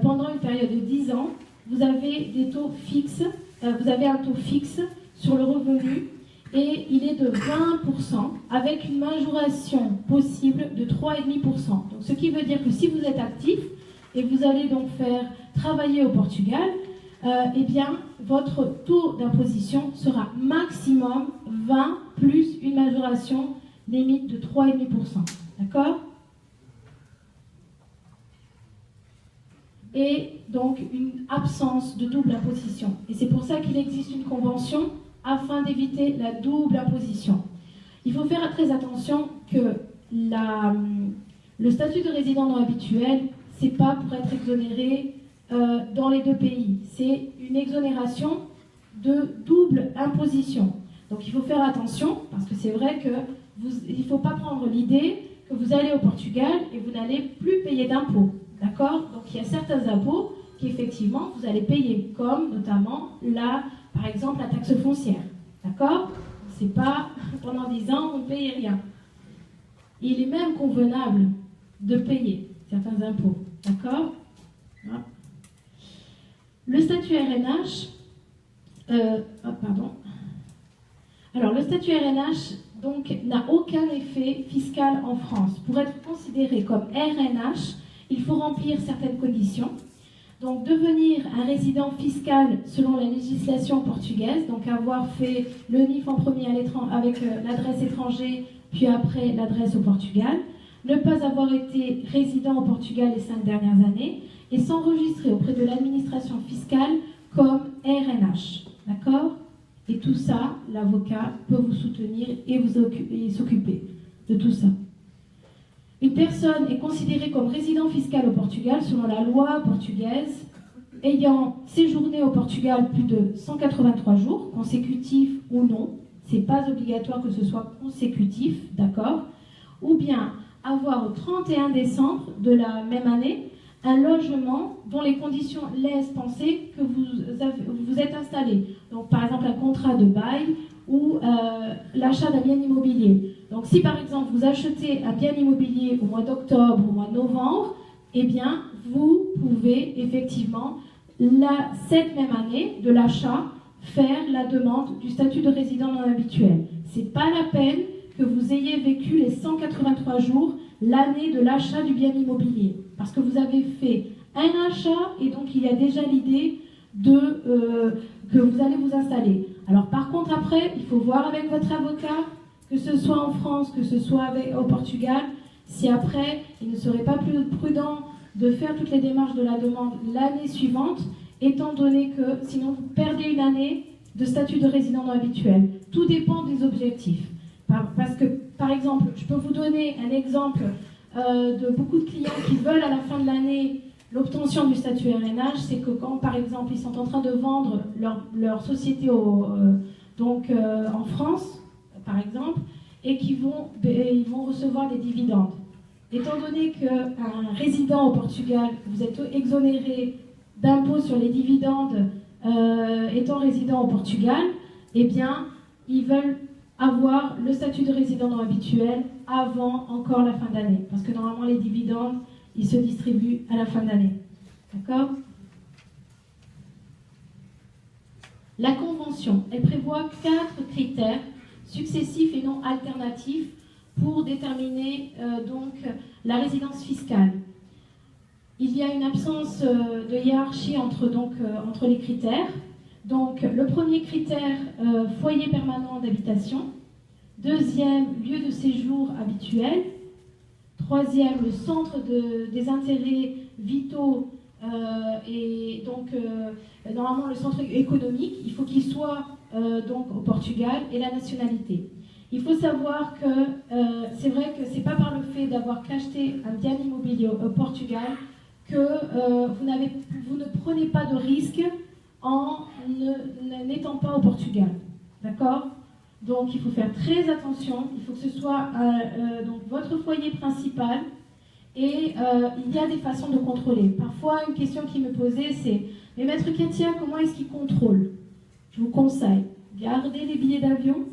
pendant une période de 10 ans, vous avez des taux fixes, vous avez un taux fixe sur le revenu et il est de 20% avec une majoration possible de 3,5%. Donc ce qui veut dire que si vous êtes actif et vous allez donc faire travailler au Portugal, eh bien, votre taux d'imposition sera maximum 20 plus une majoration limite de 3,5%. D'accord? Et donc une absence de double imposition. Et c'est pour ça qu'il existe une convention afin d'éviter la double imposition. Il faut faire très attention que le statut de résident non habituel, c'est pas pour être exonéré dans les deux pays. C'est une exonération de double imposition. Donc il faut faire attention, parce que c'est vrai que il ne faut pas prendre l'idée que vous allez au Portugal et vous n'allez plus payer d'impôts. D'accord? Donc il y a certains impôts qu'effectivement vous allez payer, comme notamment par exemple la taxe foncière. D'accord? C'est pas pendant 10 ans on ne paye rien. Il est même convenable de payer certains impôts. D'accord? Voilà. Le statut RNH, Alors le statut RNH donc n'a aucun effet fiscal en France. Pour être considéré comme RNH, il faut remplir certaines conditions. Donc devenir un résident fiscal selon la législation portugaise, donc avoir fait le NIF en premier avec l'adresse étranger, puis après l'adresse au Portugal, ne pas avoir été résident au Portugal les 5 dernières années, et s'enregistrer auprès de l'administration fiscale comme RNH. D'accord? Et tout ça, l'avocat peut vous soutenir et s'occuper de tout ça. Une personne est considérée comme résident fiscal au Portugal selon la loi portugaise ayant séjourné au Portugal plus de 183 jours, consécutifs ou non. Ce n'est pas obligatoire que ce soit consécutif, d'accord? Ou bien avoir au 31 décembre de la même année un logement dont les conditions laissent penser que vous êtes installé. Donc par exemple un contrat de bail ou l'achat d'un bien immobilier. Donc si par exemple vous achetez un bien immobilier au mois d'octobre ou au mois de novembre, eh bien vous pouvez effectivement cette même année de l'achat faire la demande du statut de résident non habituel. C'est pas la peine que vous ayez vécu les 183 jours l'année de l'achat du bien immobilier, parce que vous avez fait un achat et donc il y a déjà l'idée que vous allez vous installer. Alors par contre après, il faut voir avec votre avocat, que ce soit en France, que ce soit au Portugal, si après il ne serait pas plus prudent de faire toutes les démarches de la demande l'année suivante, étant donné que sinon vous perdez une année de statut de résident non habituel. Tout dépend des objectifs. Parce que, par exemple, je peux vous donner un exemple de beaucoup de clients qui veulent à la fin de l'année l'obtention du statut RNH, c'est que quand, par exemple, ils sont en train de vendre leur société en France, par exemple, et qu'ils vont recevoir des dividendes. Étant donné qu'un résident au Portugal, vous êtes exonéré d'impôts sur les dividendes étant résident au Portugal, eh bien, ils veulent avoir le statut de résident non habituel avant encore la fin d'année. Parce que normalement, les dividendes, ils se distribuent à la fin d'année. D'accord? La Convention, elle prévoit 4 critères successifs et non alternatifs pour déterminer donc la résidence fiscale. Il y a une absence de hiérarchie entre les critères. Donc, le premier critère, foyer permanent d'habitation. Deuxième, lieu de séjour habituel. Troisième, le centre des intérêts vitaux et donc normalement le centre économique. Il faut qu'il soit donc au Portugal et la nationalité. Il faut savoir que c'est vrai que c'est pas par le fait d'avoir acheté un bien immobilier au Portugal que vous ne prenez pas de risque en n'étant pas au Portugal. D'accord ? Donc il faut faire très attention, il faut que ce soit donc votre foyer principal et il y a des façons de contrôler. Parfois une question qui me posait c'est « Mais Maître Katia, comment est-ce qu'il contrôle ?» Je vous conseille, gardez les billets d'avion.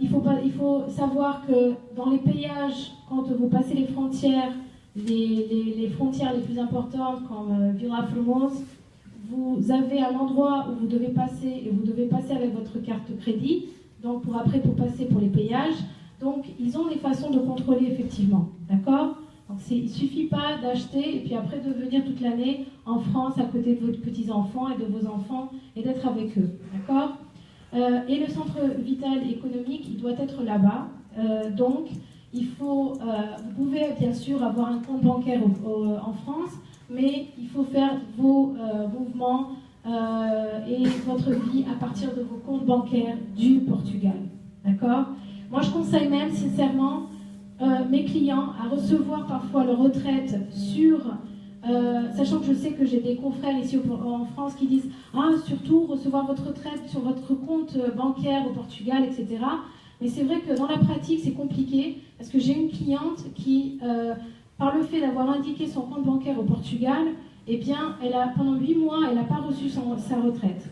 Il faut savoir que dans les péages, quand vous passez les frontières, les frontières les plus importantes comme Vila-Formosa, vous avez un endroit où vous devez passer et vous devez passer avec votre carte crédit, donc pour passer pour les payages. Donc ils ont des façons de contrôler effectivement, d'accord ? Donc il ne suffit pas d'acheter et puis après de venir toute l'année en France à côté de vos petits-enfants et de vos enfants et d'être avec eux, d'accord ? Et le centre vital économique, il doit être là-bas. Donc vous pouvez bien sûr avoir un compte bancaire en France, mais il faut faire vos mouvements et votre vie à partir de vos comptes bancaires du Portugal. D'accord ? Moi, je conseille même, sincèrement, mes clients à recevoir parfois leur retraite sachant que je sais que j'ai des confrères ici en France qui disent « Ah, surtout recevoir votre retraite sur votre compte bancaire au Portugal, etc. » Mais c'est vrai que dans la pratique, c'est compliqué parce que j'ai une cliente qui... par le fait d'avoir indiqué son compte bancaire au Portugal, eh bien, pendant 8 mois, elle n'a pas reçu sa retraite.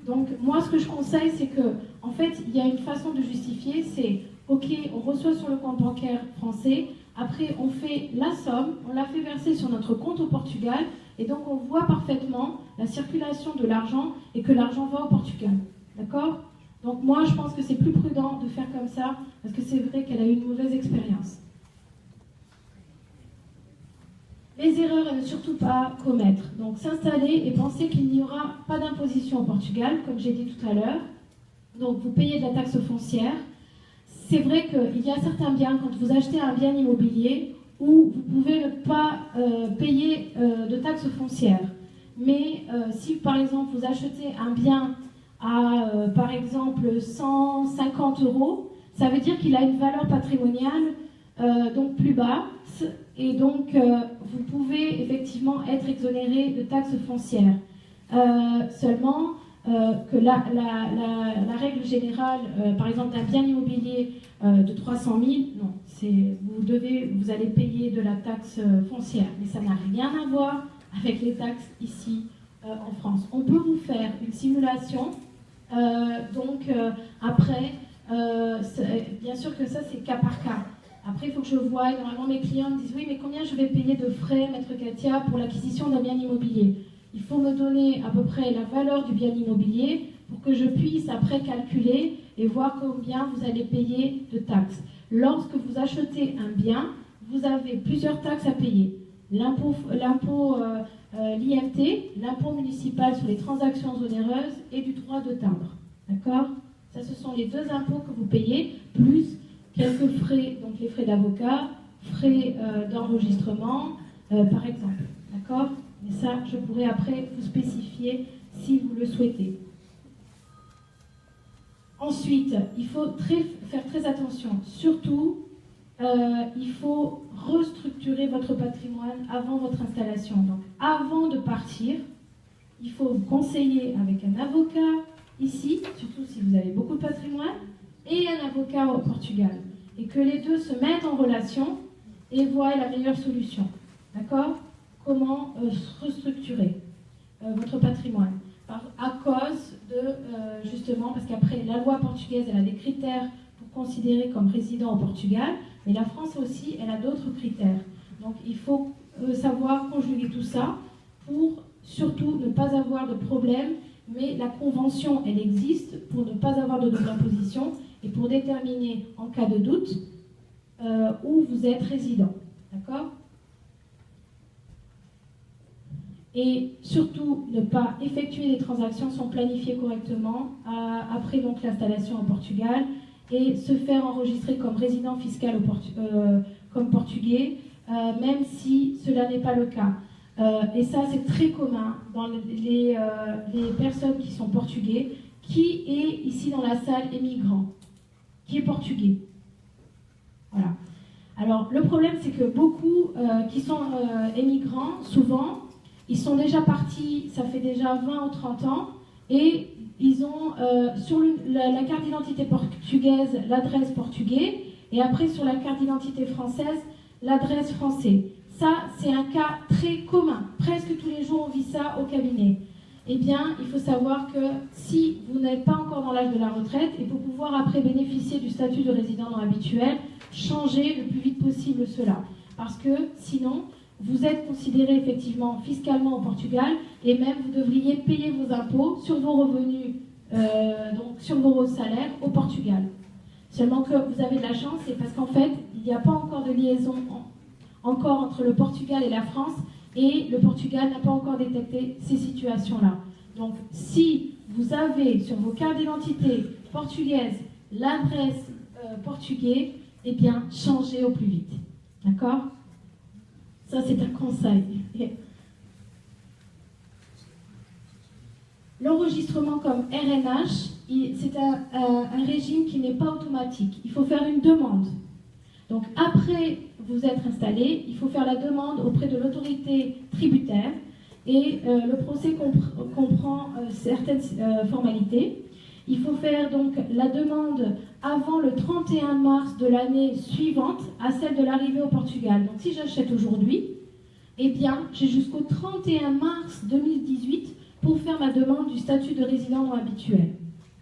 Donc, moi, ce que je conseille, c'est que, en fait, il y a une façon de justifier, c'est, ok, on reçoit sur le compte bancaire français, après, on fait la somme, on la fait verser sur notre compte au Portugal, et donc, on voit parfaitement la circulation de l'argent et que l'argent va au Portugal. D'accord ? Donc, moi, je pense que c'est plus prudent de faire comme ça, parce que c'est vrai qu'elle a eu une mauvaise expérience. Les erreurs à ne surtout pas commettre. Donc s'installer et penser qu'il n'y aura pas d'imposition au Portugal, comme j'ai dit tout à l'heure. Donc vous payez de la taxe foncière. C'est vrai qu'il y a certains biens, quand vous achetez un bien immobilier, où vous pouvez ne pas payer de taxe foncière. Mais si par exemple vous achetez un bien à par exemple 150 €, ça veut dire qu'il a une valeur patrimoniale donc plus basse. Et donc, vous pouvez effectivement être exonéré de taxes foncières. Seulement que la règle générale, par exemple d'un bien immobilier de 300 000, non, vous allez payer de la taxe foncière. Mais ça n'a rien à voir avec les taxes ici en France. On peut vous faire une simulation, après, bien sûr que ça c'est cas par cas. Après, il faut que je voie, normalement mes clients me disent « Oui, mais combien je vais payer de frais, Maître Katia, pour l'acquisition d'un bien immobilier ?» Il faut me donner à peu près la valeur du bien immobilier pour que je puisse après calculer et voir combien vous allez payer de taxes. Lorsque vous achetez un bien, vous avez plusieurs taxes à payer. L'IMT, l'impôt municipal sur les transactions onéreuses et du droit de timbre. D'accord ? Ça, ce sont les 2 impôts que vous payez, plus quelques frais, donc les frais d'avocat, frais d'enregistrement, par exemple. D'accord ? Mais ça, je pourrais après vous spécifier si vous le souhaitez. Ensuite, il faut faire très attention. Surtout, il faut restructurer votre patrimoine avant votre installation. Donc, avant de partir, il faut vous conseiller avec un avocat ici, surtout si vous avez beaucoup de patrimoine, et un avocat au Portugal. Et que les deux se mettent en relation et voient la meilleure solution. D'accord ? Comment restructurer votre patrimoine. À cause de, justement, parce qu'après, la loi portugaise, elle a des critères pour considérer comme résident au Portugal, mais la France aussi, elle a d'autres critères. Donc, il faut savoir conjuguer tout ça pour surtout ne pas avoir de problème mais la convention, elle existe pour ne pas avoir de double imposition et pour déterminer, en cas de doute, où vous êtes résident. D'accord ? Et surtout, ne pas effectuer des transactions sans planifier correctement après donc l'installation au Portugal et se faire enregistrer comme résident fiscal comme portugais, même si cela n'est pas le cas. Et ça, c'est très commun dans les personnes qui sont portugais. Qui est ici dans la salle émigrant? Qui est portugais? Voilà. Alors, le problème, c'est que beaucoup qui sont émigrants, souvent, ils sont déjà partis, ça fait déjà 20 ou 30 ans, et ils ont sur la carte d'identité portugaise l'adresse portugaise, et après sur la carte d'identité française l'adresse française. Ça, c'est un cas très commun. Presque tous les jours, on vit ça au cabinet. Eh bien, il faut savoir que si vous n'êtes pas encore dans l'âge de la retraite, et pour pouvoir après bénéficier du statut de résident non habituel, changez le plus vite possible cela. Parce que sinon, vous êtes considéré effectivement fiscalement au Portugal, et même vous devriez payer vos impôts sur vos revenus, donc sur vos salaires au Portugal. Seulement que vous avez de la chance, c'est parce qu'en fait, il n'y a pas encore de liaison encore entre le Portugal et la France, et le Portugal n'a pas encore détecté ces situations-là. Donc, si vous avez sur vos cartes d'identité portugaises l'adresse portugaise, eh bien, changez au plus vite. D'accord? Ça, c'est un conseil. L'enregistrement comme RNH, c'est un régime qui n'est pas automatique. Il faut faire une demande. Donc, après vous être installé, il faut faire la demande auprès de l'autorité tributaire et le procès comprend certaines formalités. Il faut faire donc la demande avant le 31 mars de l'année suivante à celle de l'arrivée au Portugal. Donc, si j'achète aujourd'hui, eh bien, j'ai jusqu'au 31 mars 2018 pour faire ma demande du statut de résident non habituel.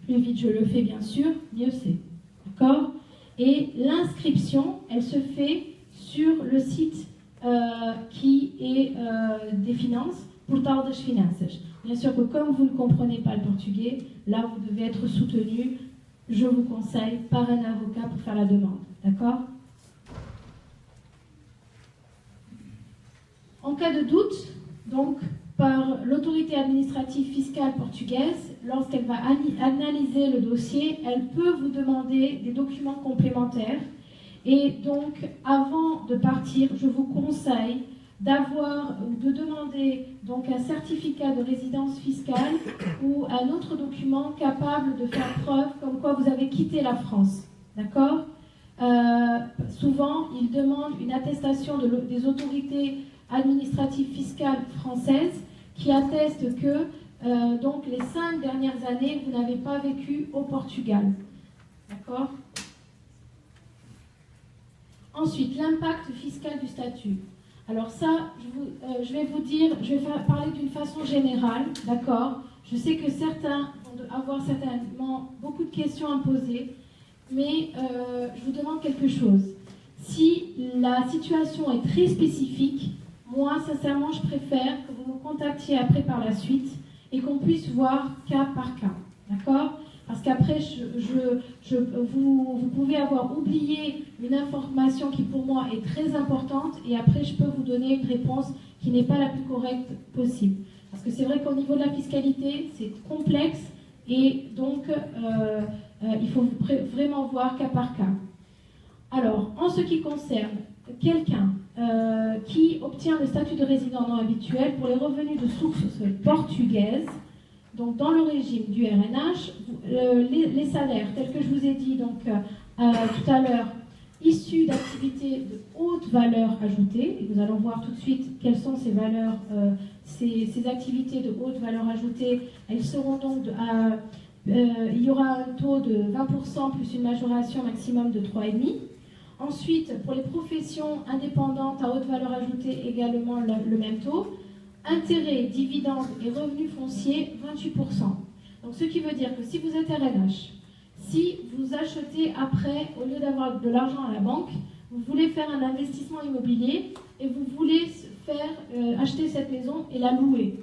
Plus vite je le fais, bien sûr, mieux c'est. D'accord ? Et l'inscription, elle se fait sur le site qui est des finances, Portal das Finanças. Bien sûr que comme vous ne comprenez pas le portugais, là vous devez être soutenu, je vous conseille, par un avocat pour faire la demande. D'accord ? En cas de doute, donc, par l'autorité administrative fiscale portugaise, lorsqu'elle va analyser le dossier, elle peut vous demander des documents complémentaires. Et donc, avant de partir, je vous conseille d'avoir ou de demander donc un certificat de résidence fiscale ou un autre document capable de faire preuve comme quoi vous avez quitté la France. D'accord ? Souvent, ils demandent une attestation des autorités administratives fiscales françaises qui attestent que donc les 5 dernières années, vous n'avez pas vécu au Portugal. D'accord ? Ensuite, l'impact fiscal du statut. Alors ça, je vais vous dire, je vais parler d'une façon générale, d'accord ? Je sais que certains vont avoir certainement beaucoup de questions à poser, mais je vous demande quelque chose. Si la situation est très spécifique, moi, sincèrement, je préfère que vous me contactiez après par la suite et qu'on puisse voir cas par cas, d'accord ? Parce qu'après, vous pouvez avoir oublié une information qui pour moi est très importante et après je peux vous donner une réponse qui n'est pas la plus correcte possible. Parce que c'est vrai qu'au niveau de la fiscalité, c'est complexe et donc il faut vraiment voir cas par cas. Alors, en ce qui concerne quelqu'un qui obtient le statut de résident non habituel pour les revenus de source portugaise, donc dans le régime du RNH, les salaires, tels que je vous ai dit donc, tout à l'heure, issus d'activités de haute valeur ajoutée, et nous allons voir tout de suite quelles sont ces valeurs, ces activités de haute valeur ajoutée, elles seront donc il y aura un taux de 20% plus une majoration maximum de 3,5%. Ensuite, pour les professions indépendantes à haute valeur ajoutée, également le même taux. Intérêts, dividendes et revenus fonciers, 28%. Donc, ce qui veut dire que si vous êtes RNH, si vous achetez après, au lieu d'avoir de l'argent à la banque, vous voulez faire un investissement immobilier et vous voulez acheter cette maison et la louer,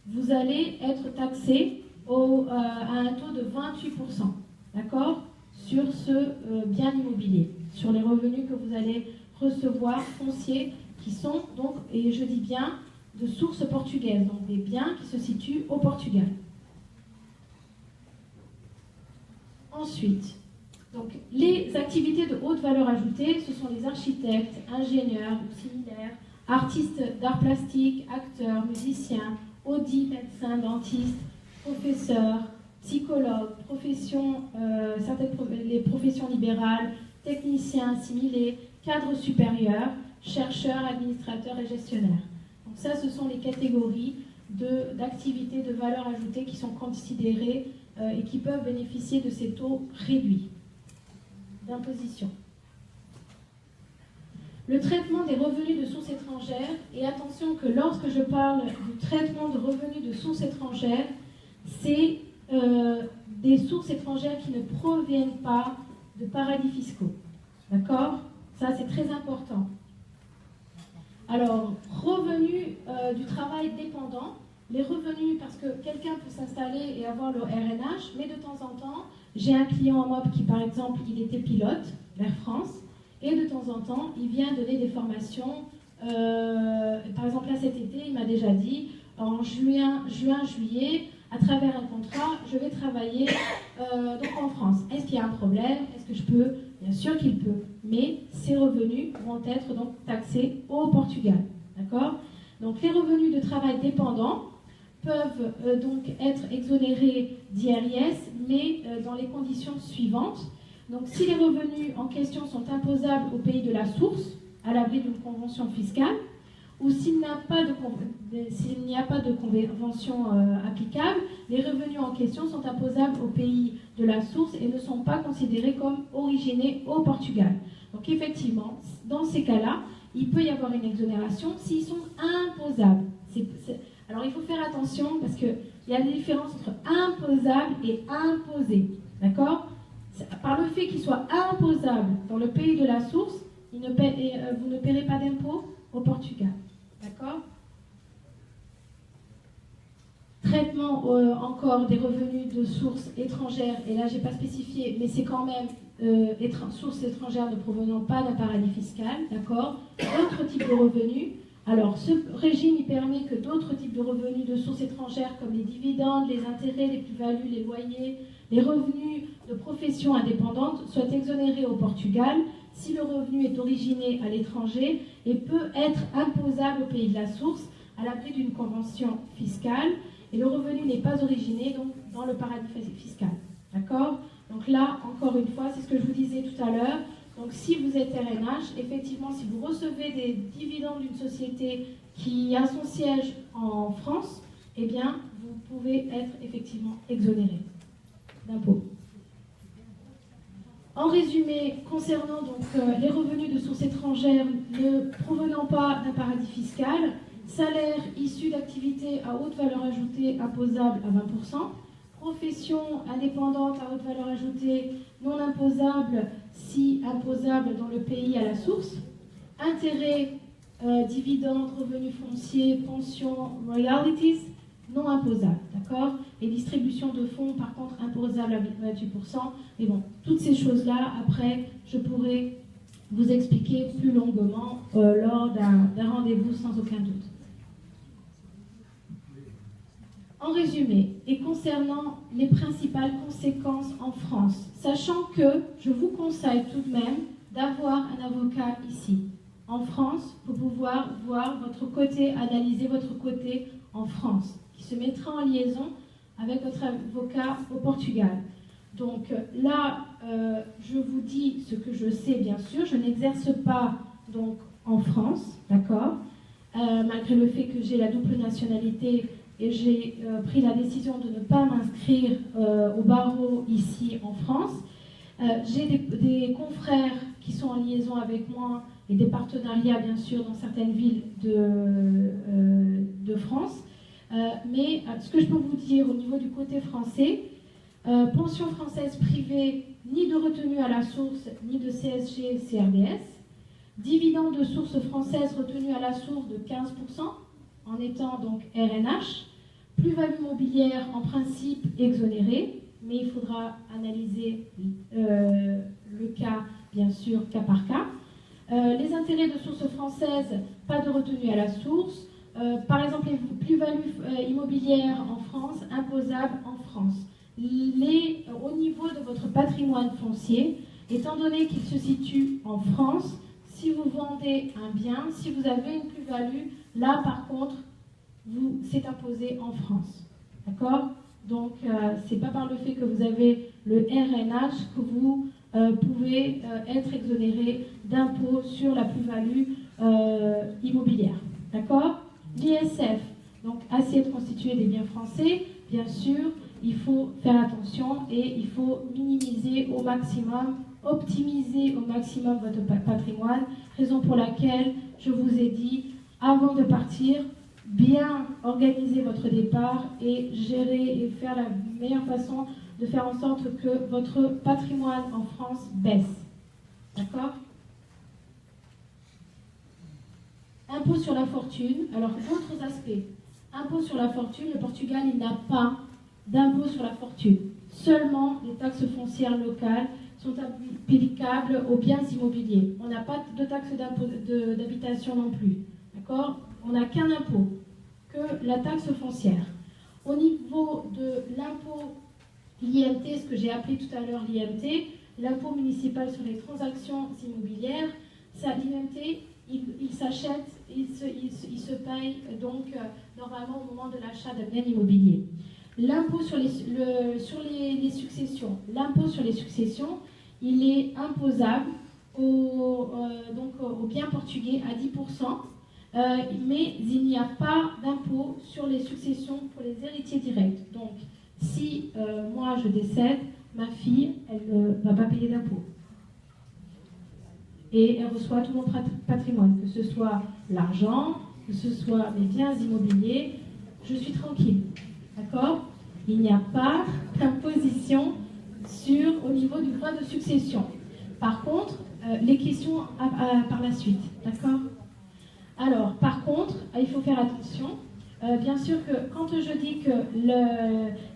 vous allez être taxé à un taux de 28%, d'accord, sur ce bien immobilier, sur les revenus que vous allez recevoir fonciers qui sont donc, et je dis bien, de source portugaise, donc des biens qui se situent au Portugal. Ensuite, donc, les activités de haute valeur ajoutée, ce sont les architectes, ingénieurs ou similaires, artistes d'art plastique, acteurs, musiciens, audits, médecins, dentistes, professeurs, psychologues, les professions libérales, techniciens assimilés, cadres supérieurs, chercheurs, administrateurs et gestionnaires. Donc ça, ce sont les catégories d'activités de valeur ajoutée qui sont considérées et qui peuvent bénéficier de ces taux réduits d'imposition. Le traitement des revenus de sources étrangères, et attention que lorsque je parle du traitement de revenus de sources étrangères, c'est des sources étrangères qui ne proviennent pas de paradis fiscaux. D'accord? Ça, c'est très important. Alors, revenus du travail dépendant, les revenus, parce que quelqu'un peut s'installer et avoir le RNH, mais de temps en temps, j'ai un client en MOB qui, par exemple, il était pilote, Air France, et de temps en temps, il vient donner des formations. Par exemple, là, cet été, il m'a déjà dit, en juin, juillet, à travers un contrat, je vais travailler donc en France. Est-ce qu'il y a un problème? Est-ce que je peux? Bien sûr qu'il peut, mais ces revenus vont être donc taxés au Portugal. D'accord? Donc, les revenus de travail dépendants peuvent donc être exonérés d'IRS, mais dans les conditions suivantes. Donc, si les revenus en question sont imposables au pays de la source, à l'abri d'une convention fiscale, ou s'il n'y a pas de convention applicable, les revenus en question sont imposables au pays de la source et ne sont pas considérés comme originés au Portugal. Donc, effectivement, dans ces cas-là, il peut y avoir une exonération s'ils sont imposables. Alors, il faut faire attention parce qu'il y a une différence entre imposable et imposé. D'accord? Par le fait qu'il soit imposable dans le pays de la source, vous ne paierez pas d'impôt au Portugal. D'accord? Traitement encore des revenus de sources étrangères, et là, je n'ai pas spécifié, mais c'est quand même sources étrangères ne provenant pas d'un paradis fiscal. D'accord? D'autres types de revenus. Alors, ce régime, il permet que d'autres types de revenus de sources étrangères, comme les dividendes, les intérêts, les plus-values, les loyers, les revenus de professions indépendantes, soient exonérés au Portugal si le revenu est originé à l'étranger et peut être imposable au pays de la source à l'abri d'une convention fiscale, et le revenu n'est pas originé donc, dans le paradis fiscal. D'accord? Donc là, encore une fois, c'est ce que je vous disais tout à l'heure. Donc si vous êtes RNH, effectivement, si vous recevez des dividendes d'une société qui a son siège en France, eh bien, vous pouvez être effectivement exonéré d'impôts. En résumé, concernant donc les revenus de sources étrangères ne provenant pas d'un paradis fiscal, salaire issu d'activités à haute valeur ajoutée imposable à 20%, profession indépendante à haute valeur ajoutée non imposable si imposable dans le pays à la source, intérêts, dividendes, revenus fonciers, pensions, royalties non imposables, d'accord? Et distribution de fonds, par contre, imposables à 28%. Mais bon, toutes ces choses-là, après, je pourrais vous expliquer plus longuement lors d'un rendez-vous sans aucun doute. En résumé, et concernant les principales conséquences en France, sachant que je vous conseille tout de même d'avoir un avocat ici, en France, pour pouvoir voir votre côté, analyser votre côté en France, qui se mettra en liaison avec votre avocat au Portugal. Donc là, je vous dis ce que je sais, bien sûr, je n'exerce pas donc en France, d'accord, malgré le fait que j'ai la double nationalité. Et j'ai pris la décision de ne pas m'inscrire au barreau ici en France. J'ai des confrères qui sont en liaison avec moi et des partenariats, bien sûr, dans certaines villes de France. Mais ce que je peux vous dire au niveau du côté français, pension française privée, ni de retenue à la source, ni de CSG, CRDS. Dividende de source française retenue à la source de 15%, en étant donc RNH. Plus-value immobilière, en principe, exonérée, mais il faudra analyser le cas, bien sûr, cas par cas. Les intérêts de source française, pas de retenue à la source. Par exemple, les plus-values immobilières en France, imposables en France. Au niveau de votre patrimoine foncier, étant donné qu'il se situe en France, si vous vendez un bien, si vous avez une plus-value, là par contre, c'est imposé en France. D'accord? Donc, c'est pas par le fait que vous avez le RNH que vous pouvez être exonéré d'impôt sur la plus-value immobilière. D'accord? L'ISF, donc assiette constituée des biens français, bien sûr, il faut faire attention et il faut minimiser au maximum, optimiser au maximum votre patrimoine, raison pour laquelle je vous ai dit, avant de partir, bien organiser votre départ et gérer et faire la meilleure façon de faire en sorte que votre patrimoine en France baisse. D'accord? Impôt sur la fortune. Alors, d'autres aspects. Impôt sur la fortune, le Portugal, il n'a pas d'impôt sur la fortune. Seulement, les taxes foncières locales sont applicables aux biens immobiliers. On n'a pas de taxe d'habitation non plus. D'accord? On n'a qu'un impôt, que la taxe foncière. Au niveau de l'impôt, l'IMT, ce que j'ai appelé tout à l'heure l'IMT, l'impôt municipal sur les transactions immobilières, l'IMT, il s'achète, il se paye donc normalement au moment de l'achat d'un bien immobilier. L'impôt sur les successions, l'impôt sur les successions, il est imposable aux biens portugais à 10%, mais il n'y a pas d'impôt sur les successions pour les héritiers directs. Donc, si moi je décède, ma fille, elle ne va pas payer d'impôt. Et elle reçoit tout mon patrimoine, que ce soit l'argent, que ce soit mes biens immobiliers, je suis tranquille. D'accord? Il n'y a pas d'imposition au niveau du droit de succession. Par contre, les questions par la suite. D'accord? Alors, par contre, il faut faire attention. Bien sûr que quand je dis que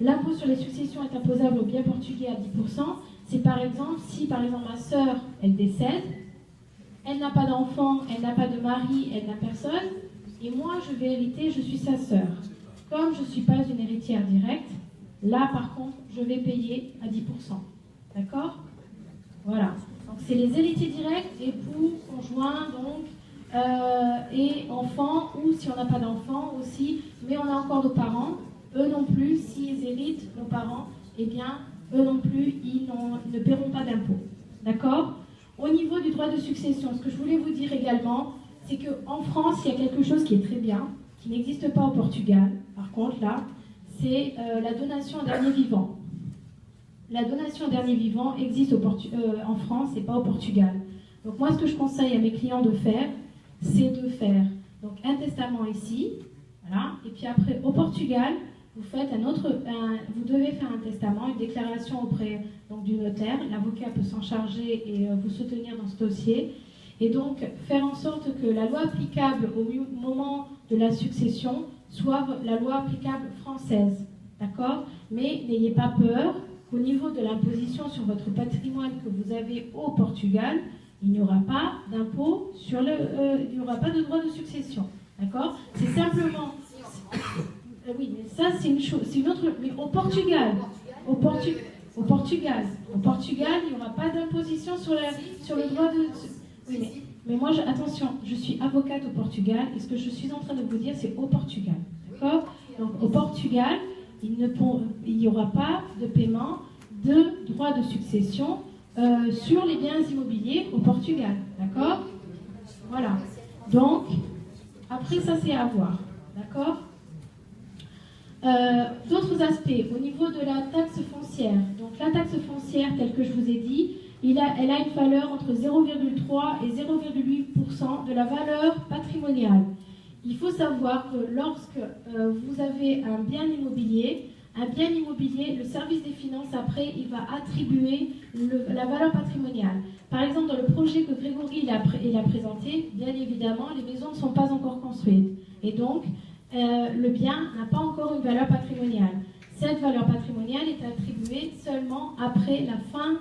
l'impôt sur les successions est imposable aux biens portugais à 10%, c'est par exemple si par exemple ma sœur, elle décède, elle n'a pas d'enfant, elle n'a pas de mari, elle n'a personne, et moi je vais hériter, je suis sa sœur. Comme je ne suis pas une héritière directe, là par contre, je vais payer à 10%. D'accord? Voilà. Donc c'est les héritiers directs, époux, conjoints, donc, et enfants, ou si on n'a pas d'enfants aussi, mais on a encore nos parents, eux non plus, s'ils héritent nos parents, eh bien, eux non plus, ils ne paieront pas d'impôt. D'accord? Au niveau du droit de succession, ce que je voulais vous dire également, c'est qu'en France, il y a quelque chose qui est très bien, qui n'existe pas au Portugal. Par contre, là, c'est la donation en dernier vivant. La donation en dernier vivant existe en France et pas au Portugal. Donc moi, ce que je conseille à mes clients de faire, c'est de faire donc, un testament ici, voilà, et puis après, au Portugal, vous faites vous devez faire un testament, une déclaration auprès donc, du notaire. L'avocat peut s'en charger et vous soutenir dans ce dossier. Et donc, faire en sorte que la loi applicable au moment de la succession soit la loi applicable française. D'accord? Mais n'ayez pas peur qu'au niveau de l'imposition sur votre patrimoine que vous avez au Portugal, il n'y aura pas d'impôt sur il n'y aura pas de droit de succession. D'accord? C'est simplement... oui, mais ça, c'est une chose. C'est une autre... Mais au Portugal, il n'y aura pas d'imposition sur le droit de... Oui, mais moi, attention, je suis avocate au Portugal, et ce que je suis en train de vous dire, c'est au Portugal. D'accord? Donc, au Portugal, il n'y aura pas de paiement de droit de succession sur les biens immobiliers au Portugal. D'accord? Voilà. Donc, après, ça, c'est à voir. D'accord? D'autres aspects, au niveau de la taxe foncière. Donc, la taxe foncière, telle que je vous ai dit, elle a une valeur entre 0,3 et 0,8% de la valeur patrimoniale. Il faut savoir que lorsque vous avez un bien immobilier, le service des finances, après, il va attribuer la valeur patrimoniale. Par exemple, dans le projet que Grégory il a présenté, bien évidemment, les maisons ne sont pas encore construites. Et donc, le bien n'a pas encore une valeur patrimoniale. Cette valeur patrimoniale est attribuée seulement après la fin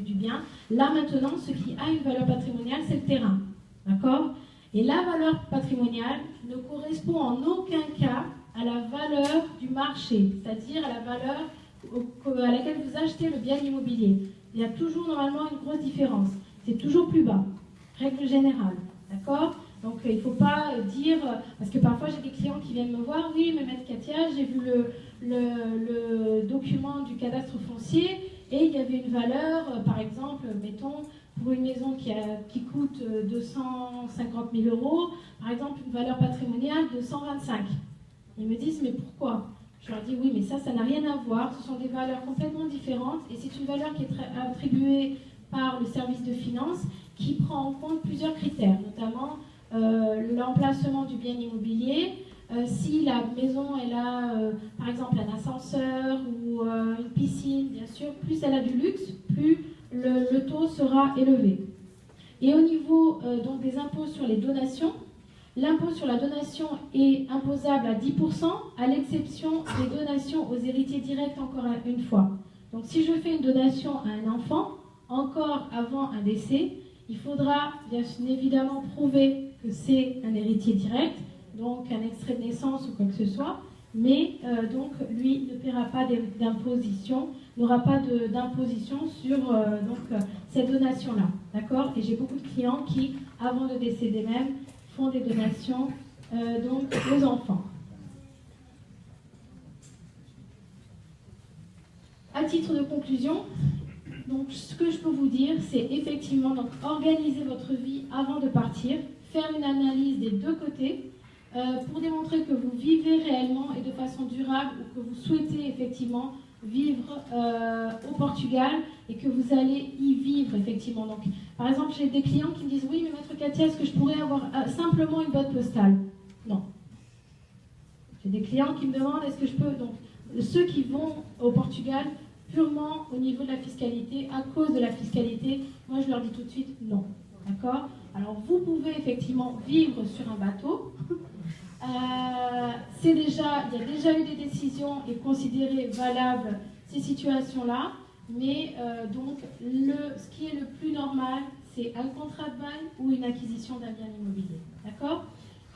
du bien. Là maintenant, ce qui a une valeur patrimoniale, c'est le terrain. D'accord ? Et la valeur patrimoniale ne correspond en aucun cas à la valeur du marché, c'est-à-dire à la valeur à laquelle vous achetez le bien immobilier. Il y a toujours normalement une grosse différence. C'est toujours plus bas, règle générale. D'accord ? Donc il ne faut pas dire, parce que parfois j'ai des clients qui viennent me voir, oui mais maître Katia, j'ai vu le document du cadastre foncier et il y avait une valeur, par exemple, mettons, pour une maison qui coûte 250 000 €, par exemple une valeur patrimoniale de 125. Ils me disent mais pourquoi ? Je leur dis oui mais ça n'a rien à voir, ce sont des valeurs complètement différentes et c'est une valeur qui est attribuée par le service de finances qui prend en compte plusieurs critères, notamment l'emplacement du bien immobilier, si la maison elle a par exemple un ascenseur ou une piscine, bien sûr, plus elle a du luxe, plus le taux sera élevé. Et au niveau donc des impôts sur les donations, l'impôt sur la donation est imposable à 10%, à l'exception des donations aux héritiers directs encore une fois. Donc si je fais une donation à un enfant, encore avant un décès, il faudra bien évidemment prouver que c'est un héritier direct, donc un extrait de naissance ou quoi que ce soit, mais donc lui ne paiera pas d'imposition, n'aura pas d'imposition sur cette donation-là, d'accord ? Et j'ai beaucoup de clients qui, avant de décéder même, font des donations donc aux enfants. À titre de conclusion, donc ce que je peux vous dire, c'est effectivement donc organiser votre vie avant de partir, faire une analyse des deux côtés pour démontrer que vous vivez réellement et de façon durable ou que vous souhaitez effectivement vivre au Portugal et que vous allez y vivre effectivement. Donc, par exemple, j'ai des clients qui me disent oui mais maître Katia, est-ce que je pourrais avoir simplement une boîte postale ? Non. J'ai des clients qui me demandent est-ce que je peux, donc ceux qui vont au Portugal purement au niveau de la fiscalité, à cause de la fiscalité, moi je leur dis tout de suite non. D'accord ? Alors vous pouvez effectivement vivre sur un bateau. Il y a déjà eu des décisions et considérées valables ces situations-là, mais donc ce qui est le plus normal, c'est un contrat de bail ou une acquisition d'un bien immobilier. D'accord ?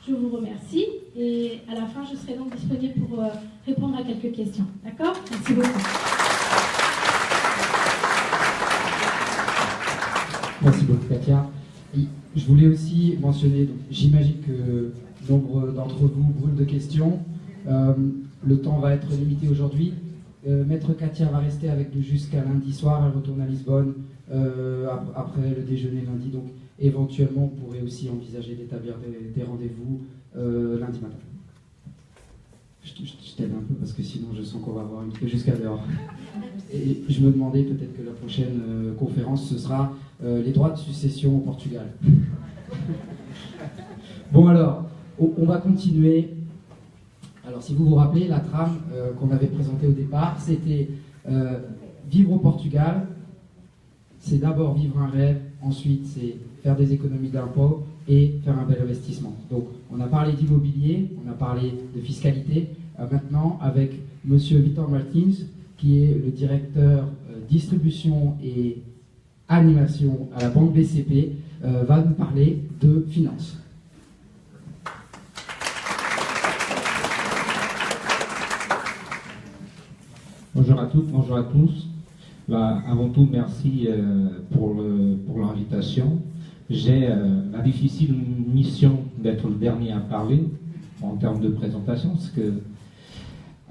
Je vous remercie et à la fin je serai donc disponible pour répondre à quelques questions. D'accord ? Merci beaucoup. Merci beaucoup Katia. Et je voulais aussi mentionner, j'imagine que nombre d'entre vous brûlent de questions. Le temps va être limité aujourd'hui. Maître Katia va rester avec nous jusqu'à lundi soir. Elle retourne à Lisbonne après le déjeuner lundi. Donc éventuellement, vous pourrez aussi envisager d'établir des rendez-vous lundi matin. Je t'aide un peu parce que sinon je sens qu'on va avoir une queue jusqu'à dehors. Et je me demandais peut-être que la prochaine conférence, ce sera les droits de succession au Portugal. Bon alors, on va continuer. Alors si vous vous rappelez, la trame qu'on avait présentée au départ, c'était vivre au Portugal, c'est d'abord vivre un rêve, ensuite c'est faire des économies d'impôts et faire un bel investissement. Donc on a parlé d'immobilier, on a parlé de fiscalité. Maintenant avec Monsieur Victor Martins, qui est le directeur distribution et animation à la banque BCP, va nous parler de finances. Bonjour à toutes, bonjour à tous. Avant tout, merci pour l'invitation. J'ai la difficile mission d'être le dernier à parler en termes de présentation, parce que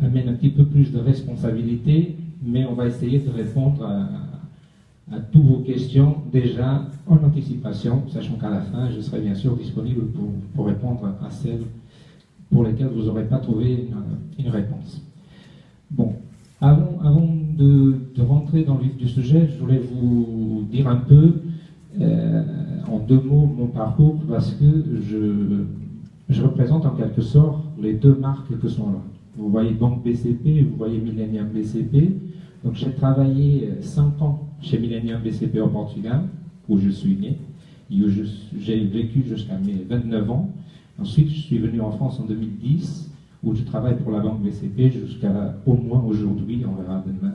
amène un petit peu plus de responsabilité, mais on va essayer de répondre à toutes vos questions déjà en anticipation, sachant qu'à la fin, je serai bien sûr disponible pour répondre à celles pour lesquelles vous n'aurez pas trouvé une réponse. Bon, avant de rentrer dans le vif du sujet, je voulais vous dire un peu, en deux mots, mon parcours, parce que je représente en quelque sorte les deux marques que sont là. Vous voyez Banque BCP, vous voyez Millennium BCP. Donc j'ai travaillé 5 ans chez Millennium BCP au Portugal, où je suis né, où j'ai vécu jusqu'à mes 29 ans. Ensuite, je suis venu en France en 2010, où je travaille pour la banque BCP jusqu'à au moins aujourd'hui, on verra demain.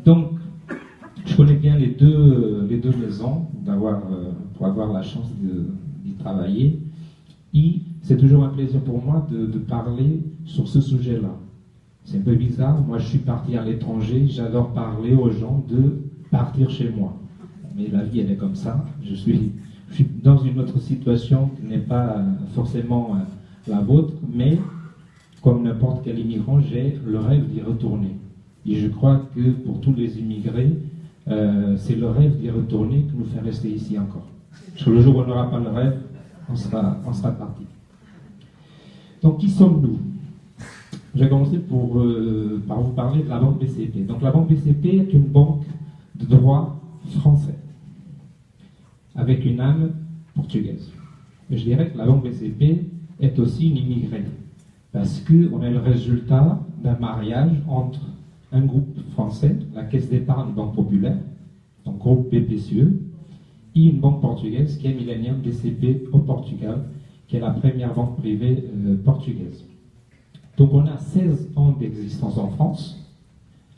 Donc, je connais bien les deux maisons, pour avoir la chance d'y travailler. Et c'est toujours un plaisir pour moi de parler sur ce sujet-là. C'est un peu bizarre, moi je suis parti à l'étranger, j'adore parler aux gens de partir chez moi. Mais la vie elle est comme ça, je suis dans une autre situation qui n'est pas forcément la vôtre, mais comme n'importe quel immigrant, j'ai le rêve d'y retourner. Et je crois que pour tous les immigrés, c'est le rêve d'y retourner qui nous fait rester ici encore. Parce que le jour où on n'aura pas le rêve, on sera parti. Donc qui sommes-nous? Je vais commencer par vous parler de la banque BCP. Donc la banque BCP est une banque de droit français, avec une âme portugaise. Mais je dirais que la banque BCP est aussi une immigrée, parce qu'on est le résultat d'un mariage entre un groupe français, la Caisse d'épargne Banque Populaire, donc groupe BPCE, et une banque portugaise qui est Millennium BCP au Portugal, qui est la première banque privée portugaise. Donc on a 16 ans d'existence en France,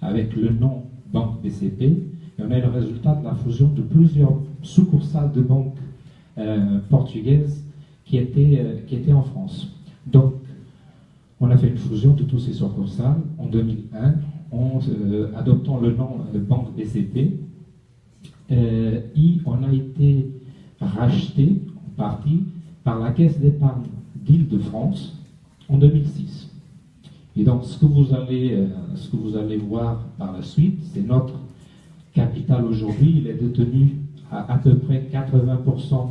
avec le nom Banque BCP, et on est le résultat de la fusion de plusieurs succursales de banques portugaises qui étaient en France. Donc on a fait une fusion de tous ces succursales en 2001, adoptant le nom Banque BCP, et on a été racheté en partie par la Caisse d'épargne d'Île-de-France en 2006. Et donc ce que vous allez voir par la suite, c'est notre capital aujourd'hui. Il est détenu à peu près 80%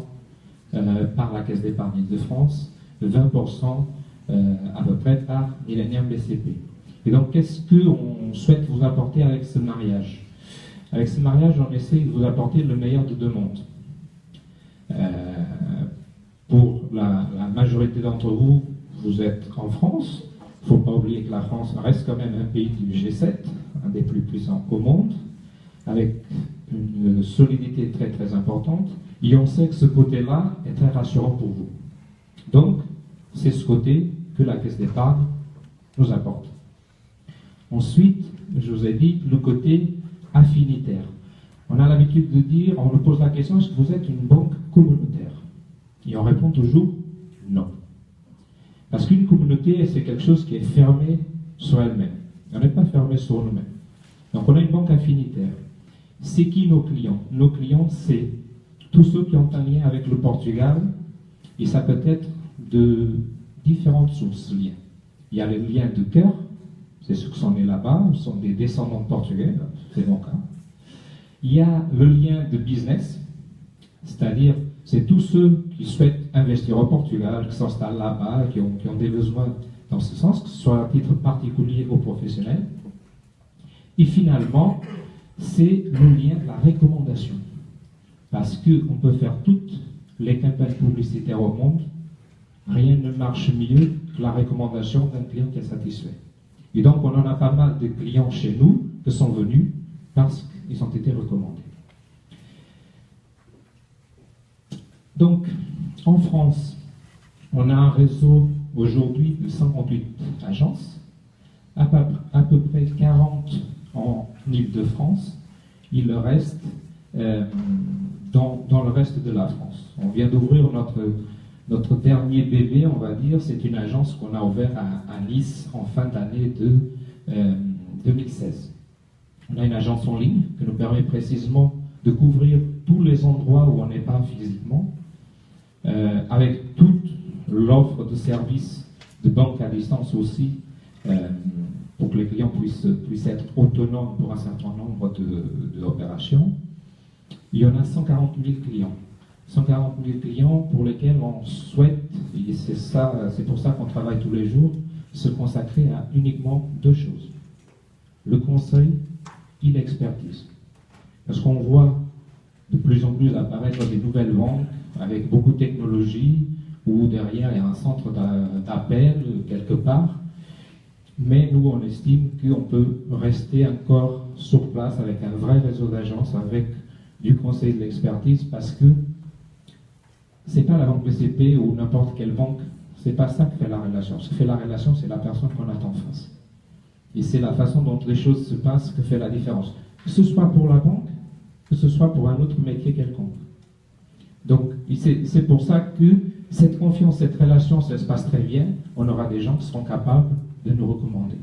par la Caisse d'épargne d'Île-de-France, 20% à peu près par Millennium BCP. Et donc qu'est-ce qu'on souhaite vous apporter avec ce mariage? Avec ce mariage, on essaie de vous apporter le meilleur de deux mondes. Pour la majorité d'entre vous, vous êtes en France. Il ne faut pas oublier que la France reste quand même un pays du G7, un des plus puissants au monde, avec une solidité très très importante. Et on sait que ce côté-là est très rassurant pour vous. Donc, c'est ce côté que la Caisse d'épargne nous apporte. Ensuite, je vous ai dit le côté affinitaire. On a l'habitude de dire, on nous pose la question, est-ce que vous êtes une banque communautaire? Et on répond toujours non. Parce qu'une communauté, c'est quelque chose qui est fermé sur elle-même. On n'est pas fermé sur nous-mêmes. Donc on a une banque affinitaire. C'est qui nos clients? Nos clients, c'est tous ceux qui ont un lien avec le Portugal, et ça peut être de différentes sources de liens. Il y a les liens de cœur, c'est ceux qui sont nés là-bas, ce sont des descendants de Portugais, c'est mon cas. Il y a le lien de business, c'est-à-dire c'est tous ceux qui souhaitent investir au Portugal, qui s'installent là-bas, qui ont des besoins dans ce sens, que ce soit à titre particulier ou professionnel. Et finalement, c'est le lien de la recommandation. Parce qu'on peut faire toutes les campagnes publicitaires au monde, rien ne marche mieux que la recommandation d'un client qui est satisfait. Et donc, on en a pas mal de clients chez nous qui sont venus parce qu'ils ont été recommandés. Donc, en France, on a un réseau aujourd'hui de 58 agences, à peu près 40 en Île-de-France, il le reste dans le reste de la France. On vient d'ouvrir notre dernier bébé, on va dire, c'est une agence qu'on a ouverte à Nice en fin d'année de 2016. On a une agence en ligne qui nous permet précisément de couvrir tous les endroits où on n'est pas physiquement, avec toute l'offre de services de banque à distance aussi, pour que les clients puissent être autonomes pour un certain nombre d'opérations. Il y en a 140 000 clients. 140 000 clients pour lesquels on souhaite, et c'est pour ça qu'on travaille tous les jours, se consacrer à uniquement deux choses: le conseil et l'expertise. Parce qu'on voit de plus en plus apparaître des nouvelles banques avec beaucoup de technologie, où derrière il y a un centre d'appel quelque part, mais nous on estime qu'on peut rester encore sur place avec un vrai réseau d'agences, avec du conseil et de l'expertise, parce que c'est pas la banque BCP ou n'importe quelle banque, c'est pas ça qui fait la relation. Ce qui fait la relation, c'est la personne qu'on a en face. Et c'est la façon dont les choses se passent qui fait la différence. Que ce soit pour la banque, que ce soit pour un autre métier quelconque. Donc, c'est pour ça que cette confiance, cette relation, ça se passe très bien. On aura des gens qui seront capables de nous recommander.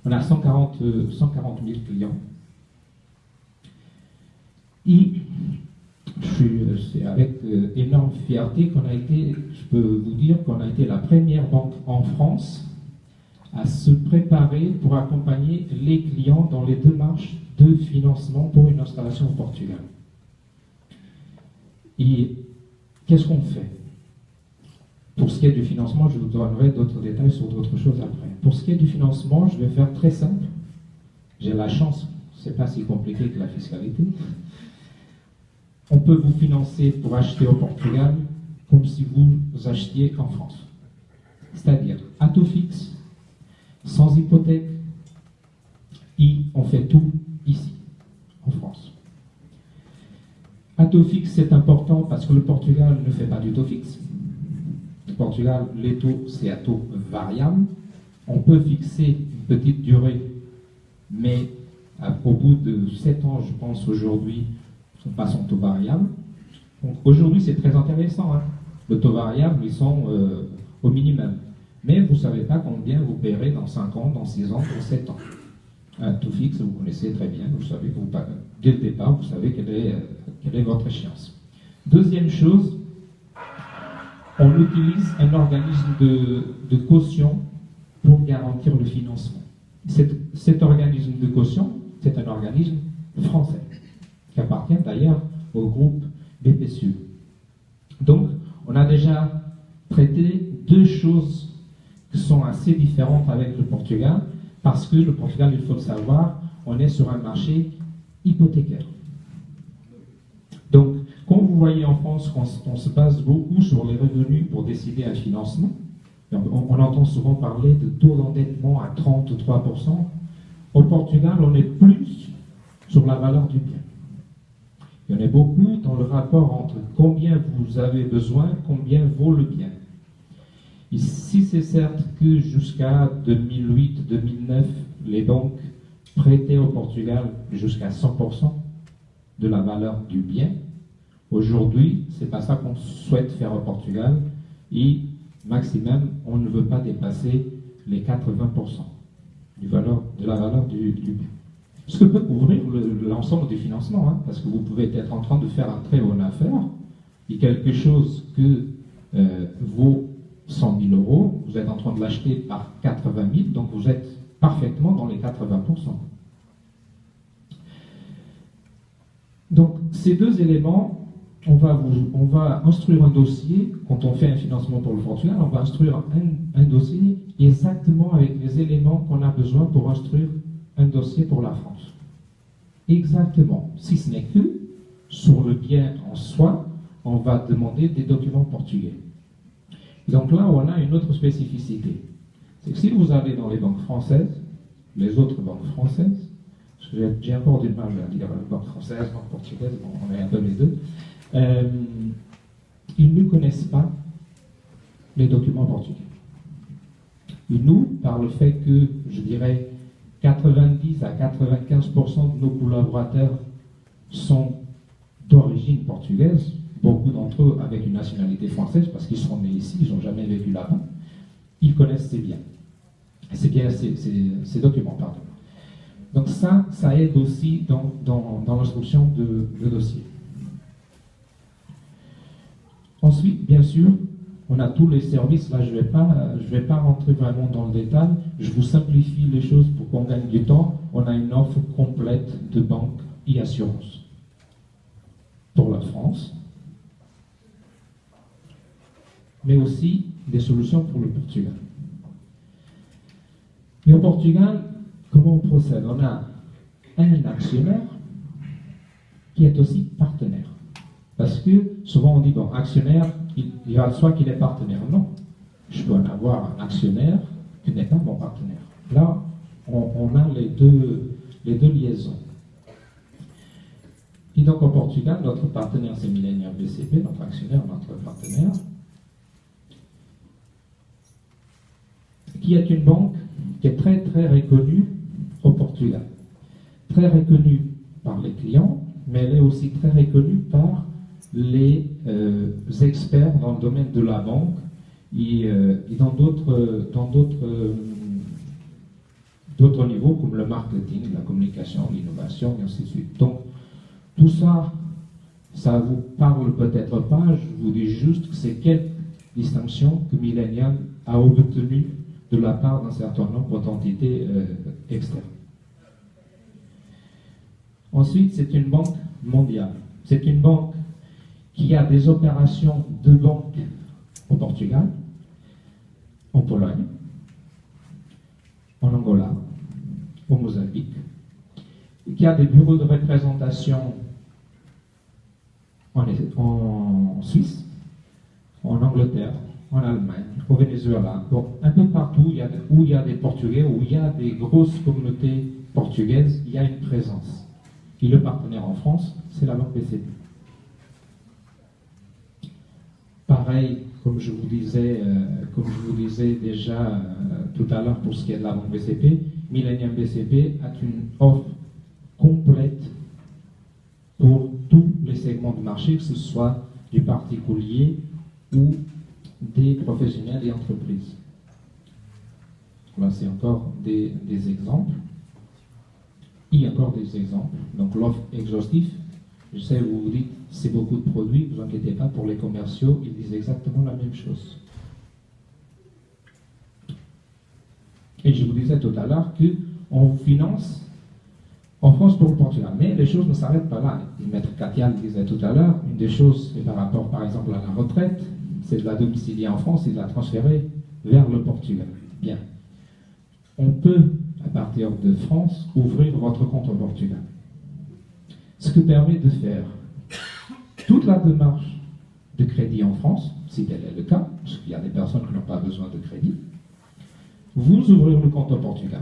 On a 140 000 clients. Et c'est avec énorme fierté qu'on a été, je peux vous dire qu'on a été la première banque en France à se préparer pour accompagner les clients dans les démarches de financement pour une installation au Portugal. Et qu'est-ce qu'on fait? Pour ce qui est du financement, je vous donnerai d'autres détails sur d'autres choses après. Pour ce qui est du financement, je vais faire très simple. J'ai la chance, c'est pas si compliqué que la fiscalité. On peut vous financer pour acheter au Portugal comme si vous achetiez en France. C'est-à-dire à taux fixe, sans hypothèque, et on fait tout ici, en France. À taux fixe, c'est important parce que le Portugal ne fait pas du taux fixe. Le Portugal, les taux, c'est à taux variable. On peut fixer une petite durée, mais au bout de 7 ans, je pense aujourd'hui, on passe en taux variable. Donc aujourd'hui, c'est très intéressant. Hein. Le taux variable, ils sont au minimum. Mais vous ne savez pas combien vous paierez dans 5 ans, dans 6 ans, dans 7 ans. Un taux fixe, vous connaissez très bien, vous savez que dès le départ, vous savez quelle est votre échéance. Deuxième chose, on utilise un organisme de caution pour garantir le financement. Cet organisme de caution, c'est un organisme français, qui appartient d'ailleurs au groupe BPCE. Donc, on a déjà traité 2 choses qui sont assez différentes avec le Portugal, parce que le Portugal, il faut le savoir, on est sur un marché hypothécaire. Donc, quand vous voyez en France qu'on se base beaucoup sur les revenus pour décider un financement, on entend souvent parler de taux d'endettement à 33%. Au Portugal, on est plus sur la valeur du bien. Il y en a beaucoup dans le rapport entre combien vous avez besoin, combien vaut le bien. Ici, c'est certes que jusqu'à 2008-2009, les banques prêtaient au Portugal jusqu'à 100% de la valeur du bien. Aujourd'hui, c'est pas ça qu'on souhaite faire au Portugal. Et maximum, on ne veut pas dépasser les 80% de la valeur du bien. Ce que peut couvrir l'ensemble du financement, hein, parce que vous pouvez être en train de faire une très bonne affaire, et quelque chose que vaut 100 000 euros, vous êtes en train de l'acheter par 80 000, donc vous êtes parfaitement dans les 80%. Donc, ces 2 éléments, on va instruire un dossier, quand on fait un financement pour le Portugal, on va instruire un dossier exactement avec les éléments qu'on a besoin pour instruire un dossier pour la France. Exactement. Si ce n'est que, sur le bien en soi, on va demander des documents portugais. Donc là, on a une autre spécificité. C'est que si vous allez dans les banques françaises, les autres banques françaises, parce que j'ai encore du mal à dire banque française, banque portugaise, bon, on est un peu les deux, ils ne connaissent pas les documents portugais. Et nous, par le fait que, je dirais, 90 à 95% de nos collaborateurs sont d'origine portugaise, beaucoup d'entre eux avec une nationalité française, parce qu'ils sont nés ici, ils n'ont jamais vécu là-bas, ils connaissent ces biens. Ces documents, pardon. Donc ça aide aussi dans l'instruction de dossier. Ensuite, bien sûr, on a tous les services. Là, je vais pas rentrer vraiment dans le détail. Je vous simplifie les choses pour qu'on gagne du temps. On a une offre complète de banque et assurance pour la France, mais aussi des solutions pour le Portugal. Et au Portugal, comment on procède? On a un actionnaire qui est aussi partenaire. Parce que souvent on dit, bon, actionnaire, il va de soi qu'il est partenaire. Non, je peux en avoir un actionnaire qui n'est pas mon partenaire. Là, on a les deux liaisons. Et donc au Portugal, notre partenaire c'est Millennium BCP, notre actionnaire, notre partenaire, qui est une banque qui est très très reconnue au Portugal. Très reconnue par les clients, mais elle est aussi très reconnue par les experts dans le domaine de la banque et dans d'autres niveaux comme le marketing, la communication, l'innovation et ainsi de suite. Donc tout ça, ça vous parle peut-être pas, je vous dis juste que c'est quelques distinctions que Millennium a obtenues de la part d'un certain nombre d'entités externes. Ensuite, c'est une banque mondiale. C'est une banque qui a des opérations de banque au Portugal, en Pologne, en Angola, au Mozambique, qui a des bureaux de représentation en Suisse, en Angleterre, en Allemagne, au Venezuela, donc un peu partout où il y a des Portugais, où il y a des grosses communautés portugaises, il y a une présence. Et le partenaire en France, c'est la banque BCP. Pareil, comme je vous disais déjà tout à l'heure pour ce qui est de la banque BCP, Millennium BCP a une offre complète pour tous les segments de marché, que ce soit du particulier ou des professionnels et entreprises. Là, c'est encore des exemples. Il y a encore des exemples. Donc, l'offre exhaustive, je sais, vous vous dites, c'est beaucoup de produits, ne vous inquiétez pas, pour les commerciaux, ils disent exactement la même chose. Et je vous disais tout à l'heure qu'on finance en France pour le Portugal. Mais les choses ne s'arrêtent pas là. Maître Katia le disait tout à l'heure, une des choses, c'est par rapport par exemple à la retraite, c'est de la domicilier en France et de la transférer vers le Portugal. Bien. On peut, à partir de France, ouvrir votre compte au Portugal. Ce que permet de faire toute la démarche de crédit en France, si tel est le cas, parce qu'il y a des personnes qui n'ont pas besoin de crédit. Vous ouvrez le compte au Portugal,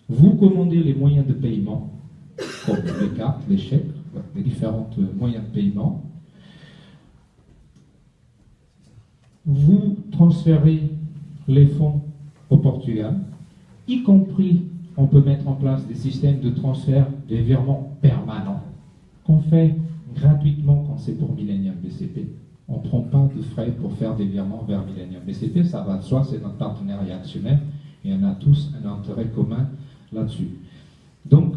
vous commandez les moyens de paiement, comme les cartes, les chèques, les différents moyens de paiement. Vous transférez les fonds au Portugal, y compris, on peut mettre en place des systèmes de transfert, des virements permanents, qu'on fait gratuitement quand c'est pour Millennium BCP. On ne prend pas de frais pour faire des virements vers Millennium BCP, ça va de soi, c'est notre partenariat actionnaire, et on a tous un intérêt commun là-dessus. Donc,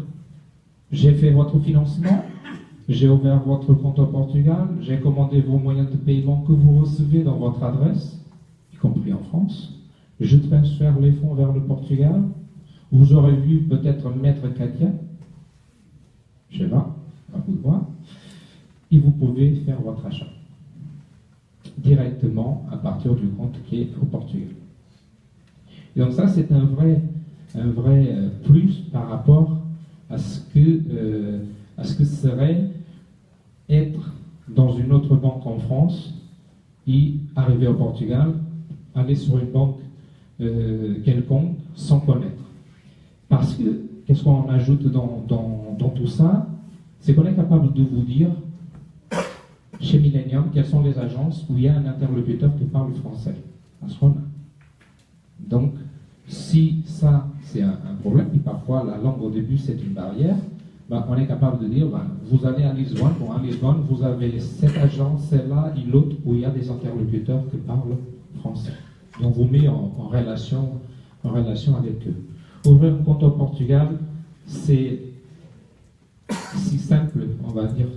j'ai fait votre financement, j'ai ouvert votre compte au Portugal, j'ai commandé vos moyens de paiement que vous recevez dans votre adresse, y compris en France. Je transfère les fonds vers le Portugal. Vous aurez vu peut-être Maître Katia, je sais pas, à vous de voir, et vous pouvez faire votre achat directement à partir du compte qui est au Portugal. Et donc ça, c'est un vrai plus par rapport à ce que serait être dans une autre banque en France et arriver au Portugal, aller sur une banque quelconque sans connaître. Parce que, qu'est-ce qu'on ajoute dans tout ça? C'est qu'on est capable de vous dire, chez Millennium, quelles sont les agences où il y a un interlocuteur qui parle français. Parce qu'on a. Donc, si ça, c'est un problème, et parfois la langue au début c'est une barrière, ben, on est capable de dire, ben, vous allez à Lisbonne, bon, à Lisbonne, vous avez cette agence, celle-là et l'autre où il y a des interlocuteurs qui parlent français. Et on vous met en relation avec eux. Ouvrir un compte au Portugal, c'est si simple, on va dire,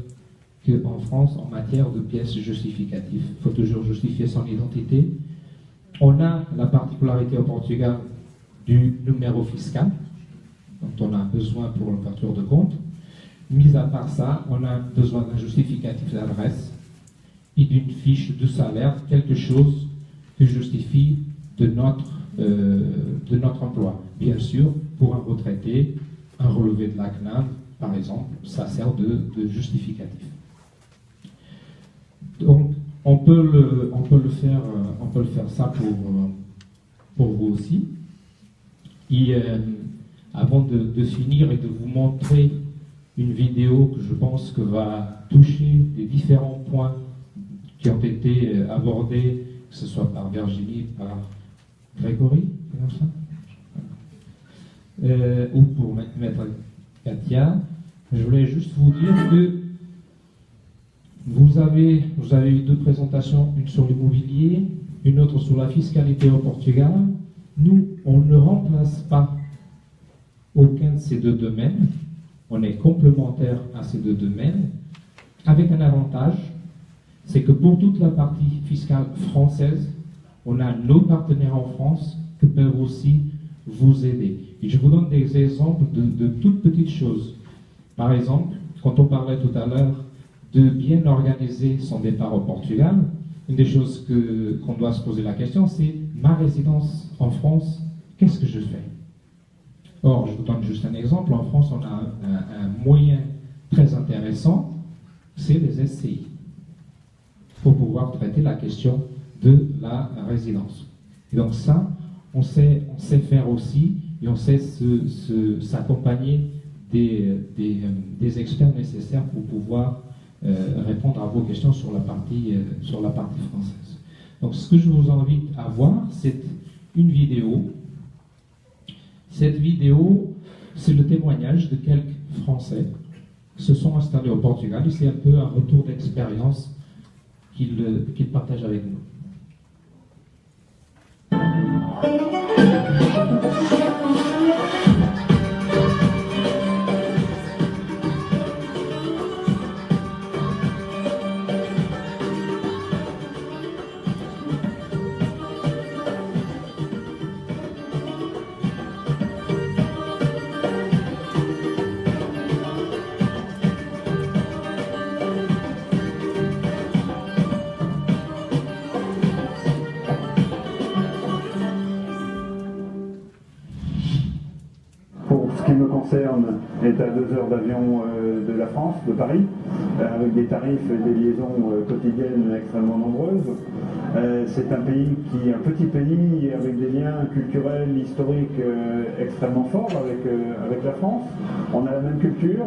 qu'en France, en matière de pièces justificatives. Il faut toujours justifier son identité. On a la particularité au Portugal du numéro fiscal, dont on a besoin pour l'ouverture de compte. Mis à part ça, on a besoin d'un justificatif d'adresse et d'une fiche de salaire, quelque chose qui justifie de notre emploi. Bien sûr, pour un retraité, un relevé de la CNAV, par exemple, ça sert de justificatif. Donc, on peut le faire ça pour vous aussi. Et avant de finir et de vous montrer une vidéo que je pense que va toucher les différents points qui ont été abordés, que ce soit par Virginie, par Grégory, c'est comme ça, ou pour Maître Katia. Je voulais juste vous dire que vous avez eu 2 présentations, une sur l'immobilier, une autre sur la fiscalité au Portugal. Nous, on ne remplace pas aucun de ces 2 domaines. On est complémentaires à ces 2 domaines, avec un avantage, c'est que pour toute la partie fiscale française, on a nos partenaires en France qui peuvent aussi vous aider. Et je vous donne des exemples de toutes petites choses. Par exemple, quand on parlait tout à l'heure de bien organiser son départ au Portugal, une des choses qu'on doit se poser la question, c'est ma résidence en France, qu'est-ce que je fais? Or, je vous donne juste un exemple. En France, on a un moyen très intéressant, c'est les SCI, pour pouvoir traiter la question de la résidence. Et donc ça, on sait faire aussi, et on sait s'accompagner des experts nécessaires pour pouvoir répondre à vos questions sur la partie française. Donc ce que je vous invite à voir, c'est une vidéo. Cette vidéo, c'est le témoignage de quelques Français qui se sont installés au Portugal, et c'est un peu un retour d'expérience qu'ils partagent avec nous. Est à 2 heures d'avion de la France, de Paris, avec des tarifs et des liaisons quotidiennes extrêmement nombreuses. C'est un petit pays avec des liens culturels, historiques extrêmement forts avec la France. On a la même culture,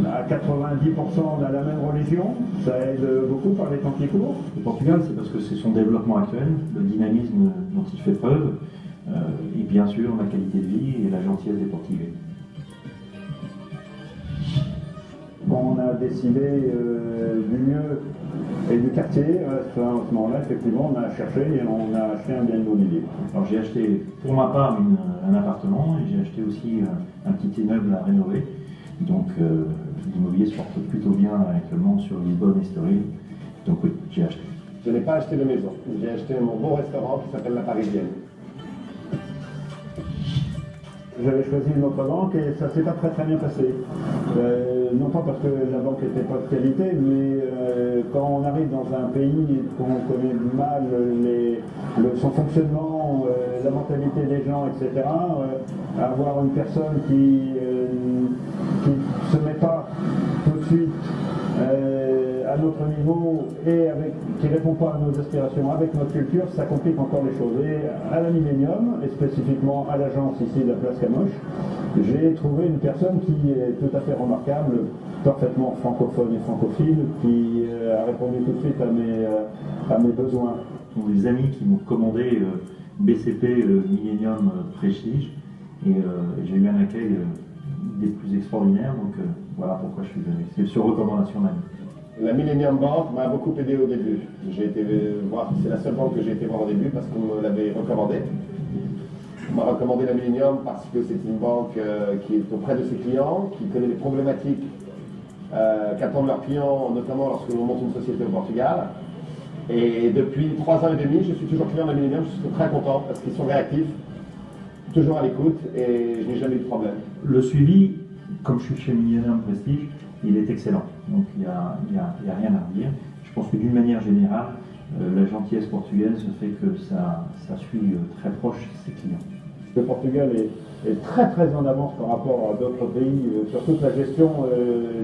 à 90% on a la même religion, ça aide beaucoup par les temps qui courent. Le Portugal, c'est parce que c'est son développement actuel, le dynamisme dont il fait preuve, et bien sûr la qualité de vie et la gentillesse des Portugais. On a décidé du lieu et du quartier. À ce moment-là, effectivement, on a cherché et on a acheté un bien immobilier. Alors j'ai acheté pour ma part un appartement, et j'ai acheté aussi un petit immeuble à rénover. Donc l'immobilier se porte plutôt bien actuellement sur Lisbonne et Estoril. Donc oui, j'ai acheté. Je n'ai pas acheté de maison. J'ai acheté mon beau restaurant qui s'appelle La Parisienne. J'avais choisi une autre banque et ça ne s'est pas très bien passé. Non pas parce que la banque n'était pas de qualité, mais quand on arrive dans un pays et qu'on connaît mal son fonctionnement, la mentalité des gens, etc., avoir une personne qui ne se met pas tout de suite à notre niveau et qui ne répond pas à nos aspirations avec notre culture, ça complique encore les choses. Et à la Millennium, et spécifiquement à l'agence ici de la place Camoche, j'ai trouvé une personne qui est tout à fait remarquable, parfaitement francophone et francophile, qui a répondu tout de suite à mes besoins. Des amis qui m'ont commandé BCP Millennium Prestige, et j'ai eu un accueil des plus extraordinaires, donc voilà pourquoi je suis venu. C'est sur recommandation d'amis. La Millennium Bank m'a beaucoup aidé au début. J'ai été voir, c'est la seule banque que j'ai été voir au début parce qu'on me l'avait recommandé. On m'a recommandé la Millennium parce que c'est une banque qui est auprès de ses clients, qui connaît les problématiques qu'attendent leurs clients, notamment lorsque l'on monte une société au Portugal. Et depuis 3 ans et demi, je suis toujours client de la Millennium, je suis très content parce qu'ils sont réactifs, toujours à l'écoute et je n'ai jamais eu de problème. Le suivi, comme je suis chez Millennium Prestige, il est excellent, donc il n'y a rien à redire. Je pense que d'une manière générale, la gentillesse portugaise fait que ça suit très proche ses clients. Le Portugal est très en avance par rapport à d'autres pays sur toute la gestion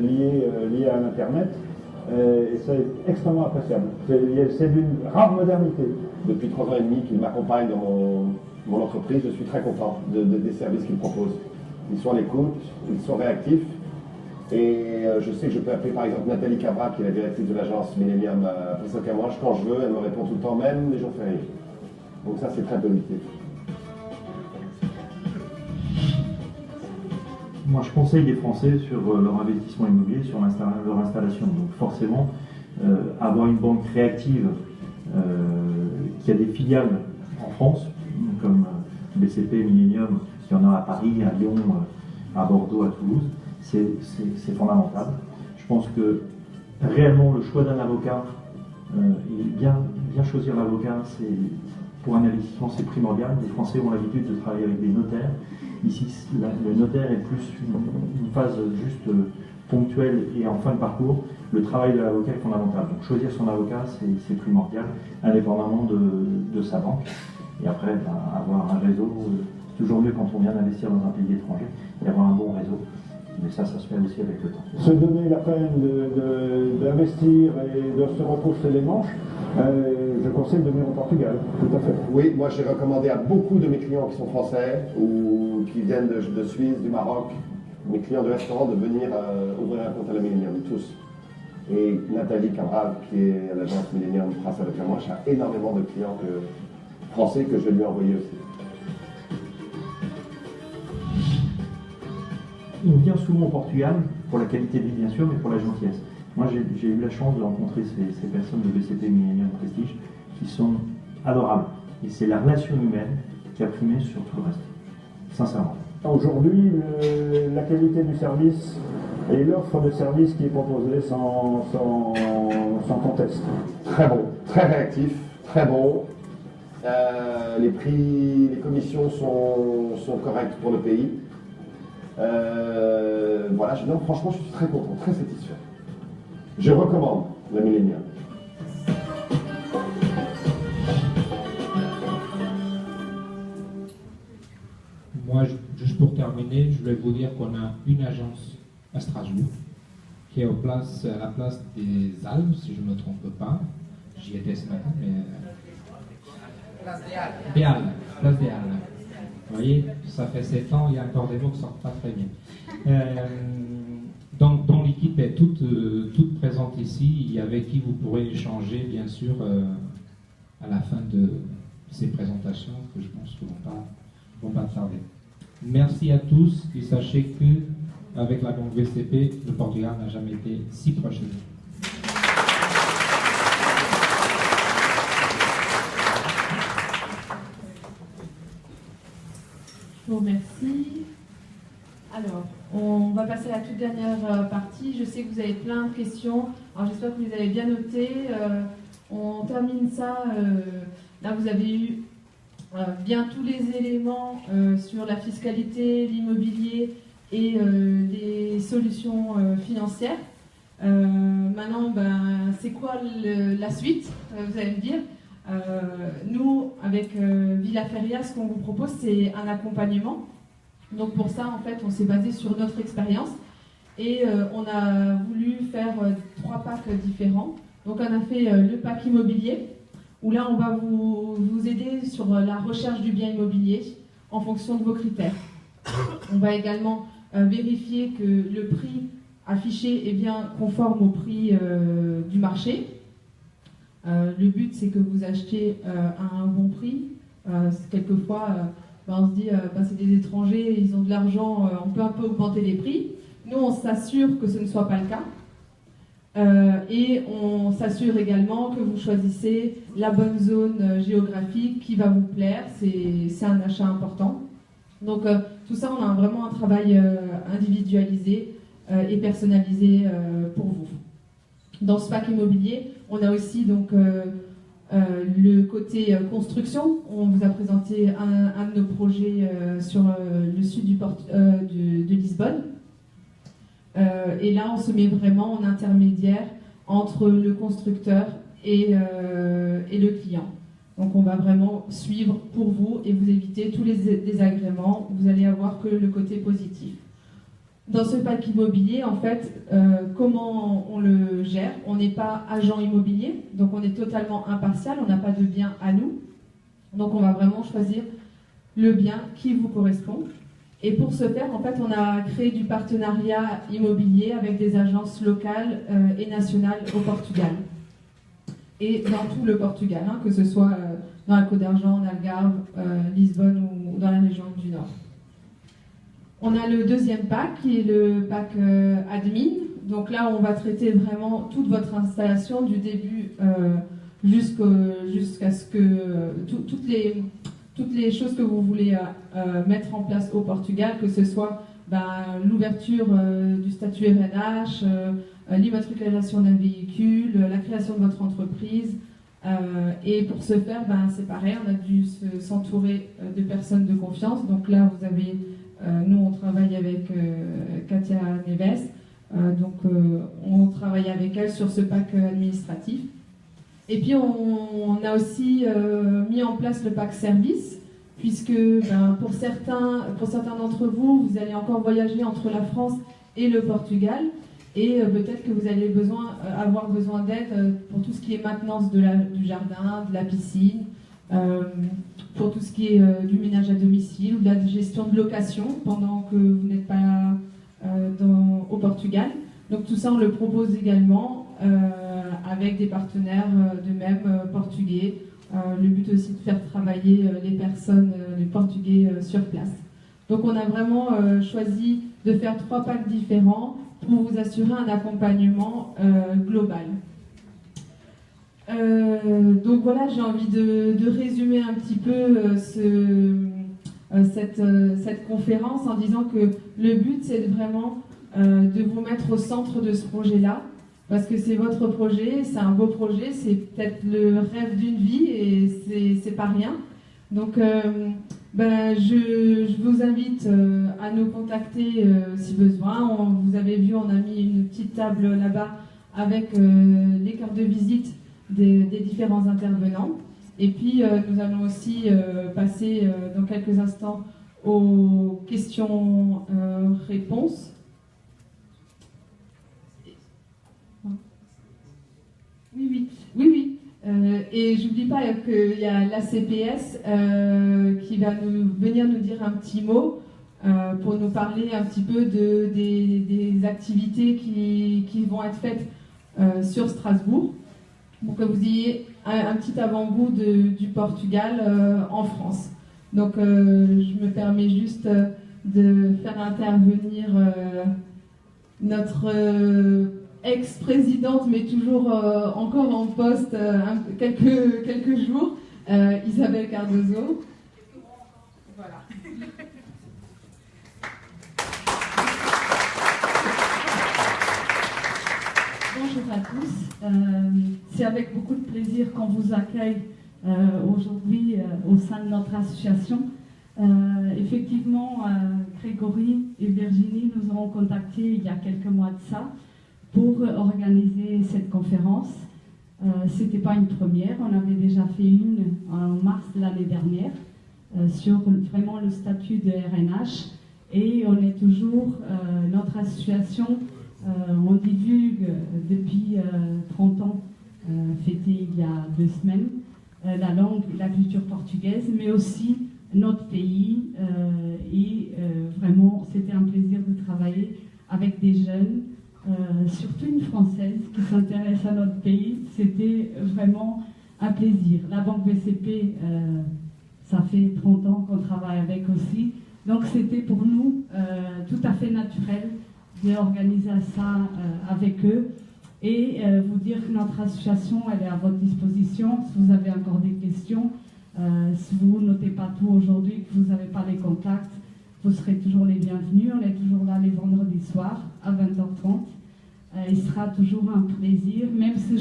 liée à l'Internet, et c'est extrêmement appréciable. C'est d'une rare modernité. Depuis 3 ans et demi qu'ils m'accompagnent dans mon entreprise, je suis très content des services qu'ils proposent. Ils sont à l'écoute, ils sont réactifs. Et je sais que je peux appeler par exemple Nathalie Cabra, qui est la directrice de l'agence Millennium à Pressocamoche, quand je veux, elle me répond tout le temps, même les jours fériés. Donc ça, c'est très positif. Moi, je conseille les Français sur leur investissement immobilier, sur leur installation. Donc forcément, avoir une banque réactive qui a des filiales en France, comme BCP, Millennium, il y en a à Paris, à Lyon, à Bordeaux, à Toulouse, c'est fondamental. Je pense que réellement le choix d'un avocat et bien choisir l'avocat, pour un investissement, c'est primordial. Les Français ont l'habitude de travailler avec des notaires. Ici, le notaire est plus une phase juste ponctuelle et en fin de parcours. Le travail de l'avocat est fondamental. Donc choisir son avocat, c'est primordial, indépendamment de sa banque. Et après, avoir un réseau, c'est toujours mieux quand on vient d'investir dans un pays étranger, et avoir un bon réseau. Mais ça se fait aussi avec le temps. Se donner la peine d'investir et de se retrousser les manches, je conseille de venir au Portugal, tout à fait. Oui, moi j'ai recommandé à beaucoup de mes clients qui sont français ou qui viennent de Suisse, du Maroc, mes clients de restaurant, de venir ouvrir un compte à la Millennium, tous. Et Nathalie Cabral, qui est à l'agence Millennium Trace avec moi, a énormément de clients français que je vais lui envoyer aussi. On vient souvent au Portugal, pour la qualité de vie bien sûr, mais pour la gentillesse. Moi j'ai eu la chance de rencontrer ces personnes de BCP Millennium Prestige qui sont adorables. Et c'est la relation humaine qui a primé sur tout le reste, sincèrement. Aujourd'hui, la qualité du service et l'offre de service qui est proposée sans conteste. Très bon, très réactif, très bon. Les prix, les commissions sont correctes pour le pays. Voilà, non, franchement, je suis très content, très satisfait. Je recommande la Millennium. Moi, juste pour terminer, je voulais vous dire qu'on a une agence à Strasbourg qui est à la place des Alpes, si je ne me trompe pas. J'y étais ce matin, mais... Place des Halles. Place des Halles. Vous voyez, ça fait 7 ans, il y a encore des mots qui ne sortent pas très bien. Donc l'équipe est toute présente ici, et avec qui vous pourrez échanger, bien sûr, à la fin de ces présentations, que je pense que vont pas tarder. Merci à tous, et sachez que avec la banque VCP, le Portugal n'a jamais été si proche de nous. Je vous remercie. Alors, on va passer à la toute dernière partie. Je sais que vous avez plein de questions. Alors, j'espère que vous les avez bien notées. On termine ça. Là, vous avez eu bien tous les éléments sur la fiscalité, l'immobilier et les solutions financières. Maintenant, c'est quoi la suite, vous allez me dire. Nous, avec Villa Feria, ce qu'on vous propose, c'est un accompagnement. Donc pour ça, en fait, on s'est basé sur notre expérience et on a voulu faire 3 packs différents. Donc on a fait le pack immobilier, où là, on va vous aider sur la recherche du bien immobilier en fonction de vos critères. On va également vérifier que le prix affiché est bien conforme au prix du marché. Le but, c'est que vous achetiez à un bon prix. Quelquefois, on se dit, c'est des étrangers, ils ont de l'argent, on peut un peu augmenter les prix. Nous, on s'assure que ce ne soit pas le cas. Et on s'assure également que vous choisissez la bonne zone géographique qui va vous plaire. C'est un achat important. Donc, tout ça, on a vraiment un travail individualisé et personnalisé pour vous. Dans ce pack immobilier, on a aussi donc le côté construction. On vous a présenté un de nos projets sur le sud de Lisbonne. Et là, on se met vraiment en intermédiaire entre le constructeur et le client. Donc, on va vraiment suivre pour vous et vous éviter tous les désagréments. Vous allez avoir que le côté positif. Dans ce pack immobilier, en fait, comment on le gère? On n'est pas agent immobilier, donc on est totalement impartial, on n'a pas de bien à nous. Donc on va vraiment choisir le bien qui vous correspond. Et pour ce faire, en fait, on a créé du partenariat immobilier avec des agences locales et nationales au Portugal. Et dans tout le Portugal, hein, que ce soit dans la Côte d'Argent, en Algarve, Lisbonne ou dans la région du Nord. On a le deuxième pack, qui est le pack admin. Donc là, on va traiter vraiment toute votre installation du début jusqu'à ce que toutes les choses que vous voulez mettre en place au Portugal, que ce soit l'ouverture du statut RNH, l'immatriculation d'un véhicule, la création de votre entreprise. Et pour ce faire, c'est pareil, on a dû s'entourer de personnes de confiance. Donc là, vous avez, nous on travaille avec Katia Neves, on travaille avec elle sur ce pack administratif. Et puis on a aussi mis en place le pack service, puisque pour certains d'entre vous, vous allez encore voyager entre la France et le Portugal, et peut-être que vous allez avoir besoin d'aide pour tout ce qui est maintenance du jardin, de la piscine, pour tout ce qui est du ménage à domicile ou de la gestion de location pendant que vous n'êtes pas au Portugal. Donc tout ça, on le propose également avec des partenaires de même portugais. Le but aussi de faire travailler les personnes, les Portugais sur place. Donc on a vraiment choisi de faire 3 packs différents pour vous assurer un accompagnement global. Donc voilà, j'ai envie de résumer un petit peu cette conférence en disant que le but c'est vraiment de vous mettre au centre de ce projet-là, parce que c'est votre projet, c'est un beau projet, c'est peut-être le rêve d'une vie et c'est pas rien. Donc je vous invite à nous contacter si besoin. Vous avez vu, on a mis une petite table là-bas avec les cartes de visite des différents intervenants. Et puis nous allons aussi passer dans quelques instants aux questions-réponses. Oui. Et j'oublie pas qu'il y a l'ACPS qui va venir nous dire un petit mot pour nous parler un petit peu des activités qui vont être faites sur Strasbourg, pour que vous ayez un petit avant-goût du Portugal en France. Donc je me permets juste de faire intervenir notre ex-présidente, mais toujours encore en poste quelques jours, Isabelle Cardozo. Voilà. Bonjour à tous. C'est avec beaucoup de plaisir qu'on vous accueille aujourd'hui au sein de notre association. Effectivement, Grégory et Virginie nous ont contactés il y a quelques mois de ça pour organiser cette conférence. C'était pas une première, on avait déjà fait une en mars de l'année dernière sur vraiment le statut de RNH, et on est toujours, notre association, on divulgue depuis 30 ans, fêté il y a 2 semaines, la langue et la culture portugaise, mais aussi notre pays, et vraiment c'était un plaisir de travailler avec des jeunes, surtout une Française qui s'intéresse à notre pays. C'était vraiment un plaisir. La Banque BCP, ça fait 30 ans qu'on travaille avec aussi, donc c'était pour nous tout à fait naturel d'organiser ça avec eux, et vous dire que notre association elle est à votre disposition si vous avez encore des questions. Si vous notez pas tout aujourd'hui, que vous n'avez pas les contacts, vous serez toujours les bienvenus. On est toujours là les vendredis soirs à 20h30. Il sera toujours un plaisir, même si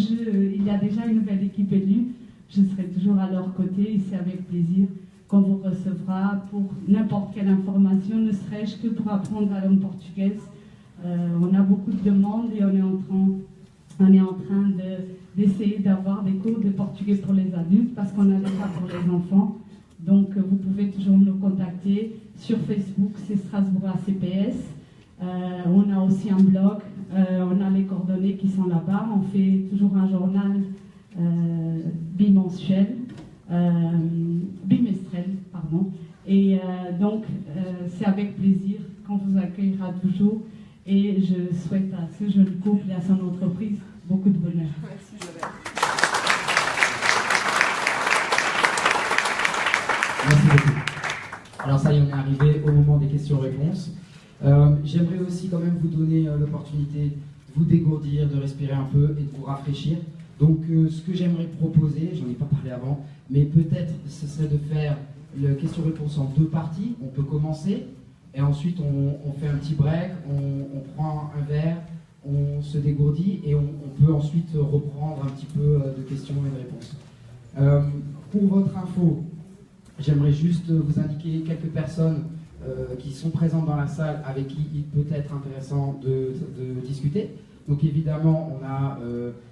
il y a déjà une nouvelle équipe élue, je serai toujours à leur côté, et c'est avec plaisir qu'on vous recevra pour n'importe quelle information, ne serait-ce que pour apprendre la langue portugaise. On a beaucoup de demandes et on est en train d'essayer d'avoir des cours de portugais pour les adultes, parce qu'on a déjà pour les enfants. Donc vous pouvez toujours nous contacter sur Facebook, c'est Strasbourg ACPS. On a aussi un blog, on a les coordonnées qui sont là-bas. On fait toujours un journal bimensuel, bimestriel, pardon. Et donc, c'est avec plaisir qu'on vous accueillera toujours. Et je souhaite à ce jeune couple et à son entreprise beaucoup de bonheur. Merci Isabelle. Merci beaucoup. Alors ça y est, on est arrivé au moment des questions-réponses. J'aimerais aussi quand même vous donner l'opportunité de vous dégourdir, de respirer un peu et de vous rafraîchir. Donc ce que j'aimerais proposer, j'en ai pas parlé avant, mais peut-être ce serait de faire le question-réponse en 2 parties. On peut commencer et ensuite on fait un petit break, on prend un verre, on se dégourdit et on peut ensuite reprendre un petit peu de questions et de réponses. Pour votre info, j'aimerais juste vous indiquer quelques personnes qui sont présentes dans la salle avec qui il peut être intéressant de discuter. Donc évidemment, on a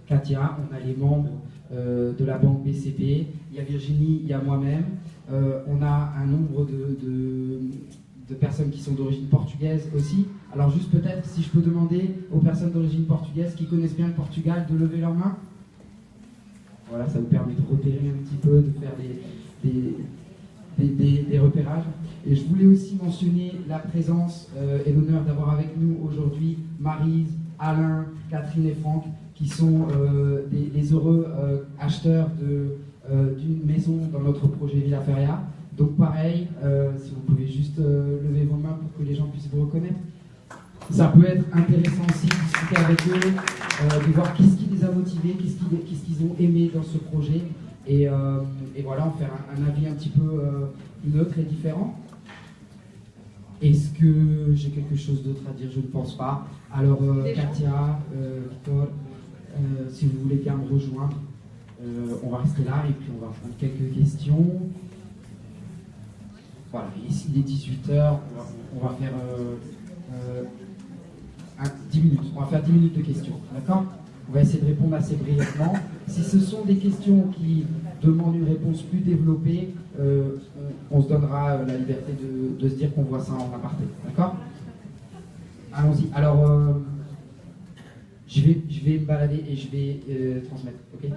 Katia, on a les membres de la banque BCP, il y a Virginie, il y a moi-même. On a un nombre de personnes qui sont d'origine portugaise aussi. Alors juste peut-être, si je peux demander aux personnes d'origine portugaise qui connaissent bien le Portugal de lever leurs mains. Voilà, ça vous permet de repérer un petit peu, de faire des repérages. Et je voulais aussi mentionner la présence et l'honneur d'avoir avec nous aujourd'hui Maryse, Alain, Catherine et Franck, qui sont les heureux acheteurs d'une maison dans notre projet Villa Feria. Donc pareil, si vous pouvez juste lever vos mains pour que les gens puissent vous reconnaître. Ça peut être intéressant aussi de discuter avec eux, de voir qu'est-ce qui les a motivés, qu'est-ce qu'ils ont aimé dans ce projet. Et voilà, en faire un avis un petit peu neutre et différent. Est-ce que j'ai quelque chose d'autre à dire? Je ne pense pas. Alors, Katia, Victor, si vous voulez bien me rejoindre, on va rester là et puis on va prendre quelques questions. Voilà, ici il est 18h, on va faire 10 minutes. On va faire 10 minutes de questions, d'accord? On va essayer de répondre assez brièvement. Si ce sont des questions qui demandent une réponse plus développée, on se donnera la liberté de se dire qu'on voit ça en aparté, d'accord? Allons-y. Alors, je vais me balader et je vais transmettre, ok?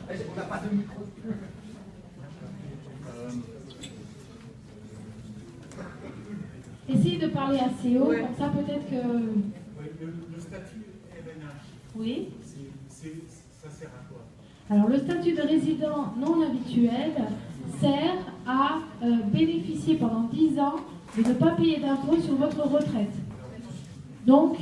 On n'a pas de micro. Essayez de parler assez haut, comme ça peut-être que... Le statut RNH, Oui. ça sert à quoi? Alors le statut de résident non habituel sert à bénéficier pendant 10 ans de ne pas payer d'impôts sur votre retraite. Donc,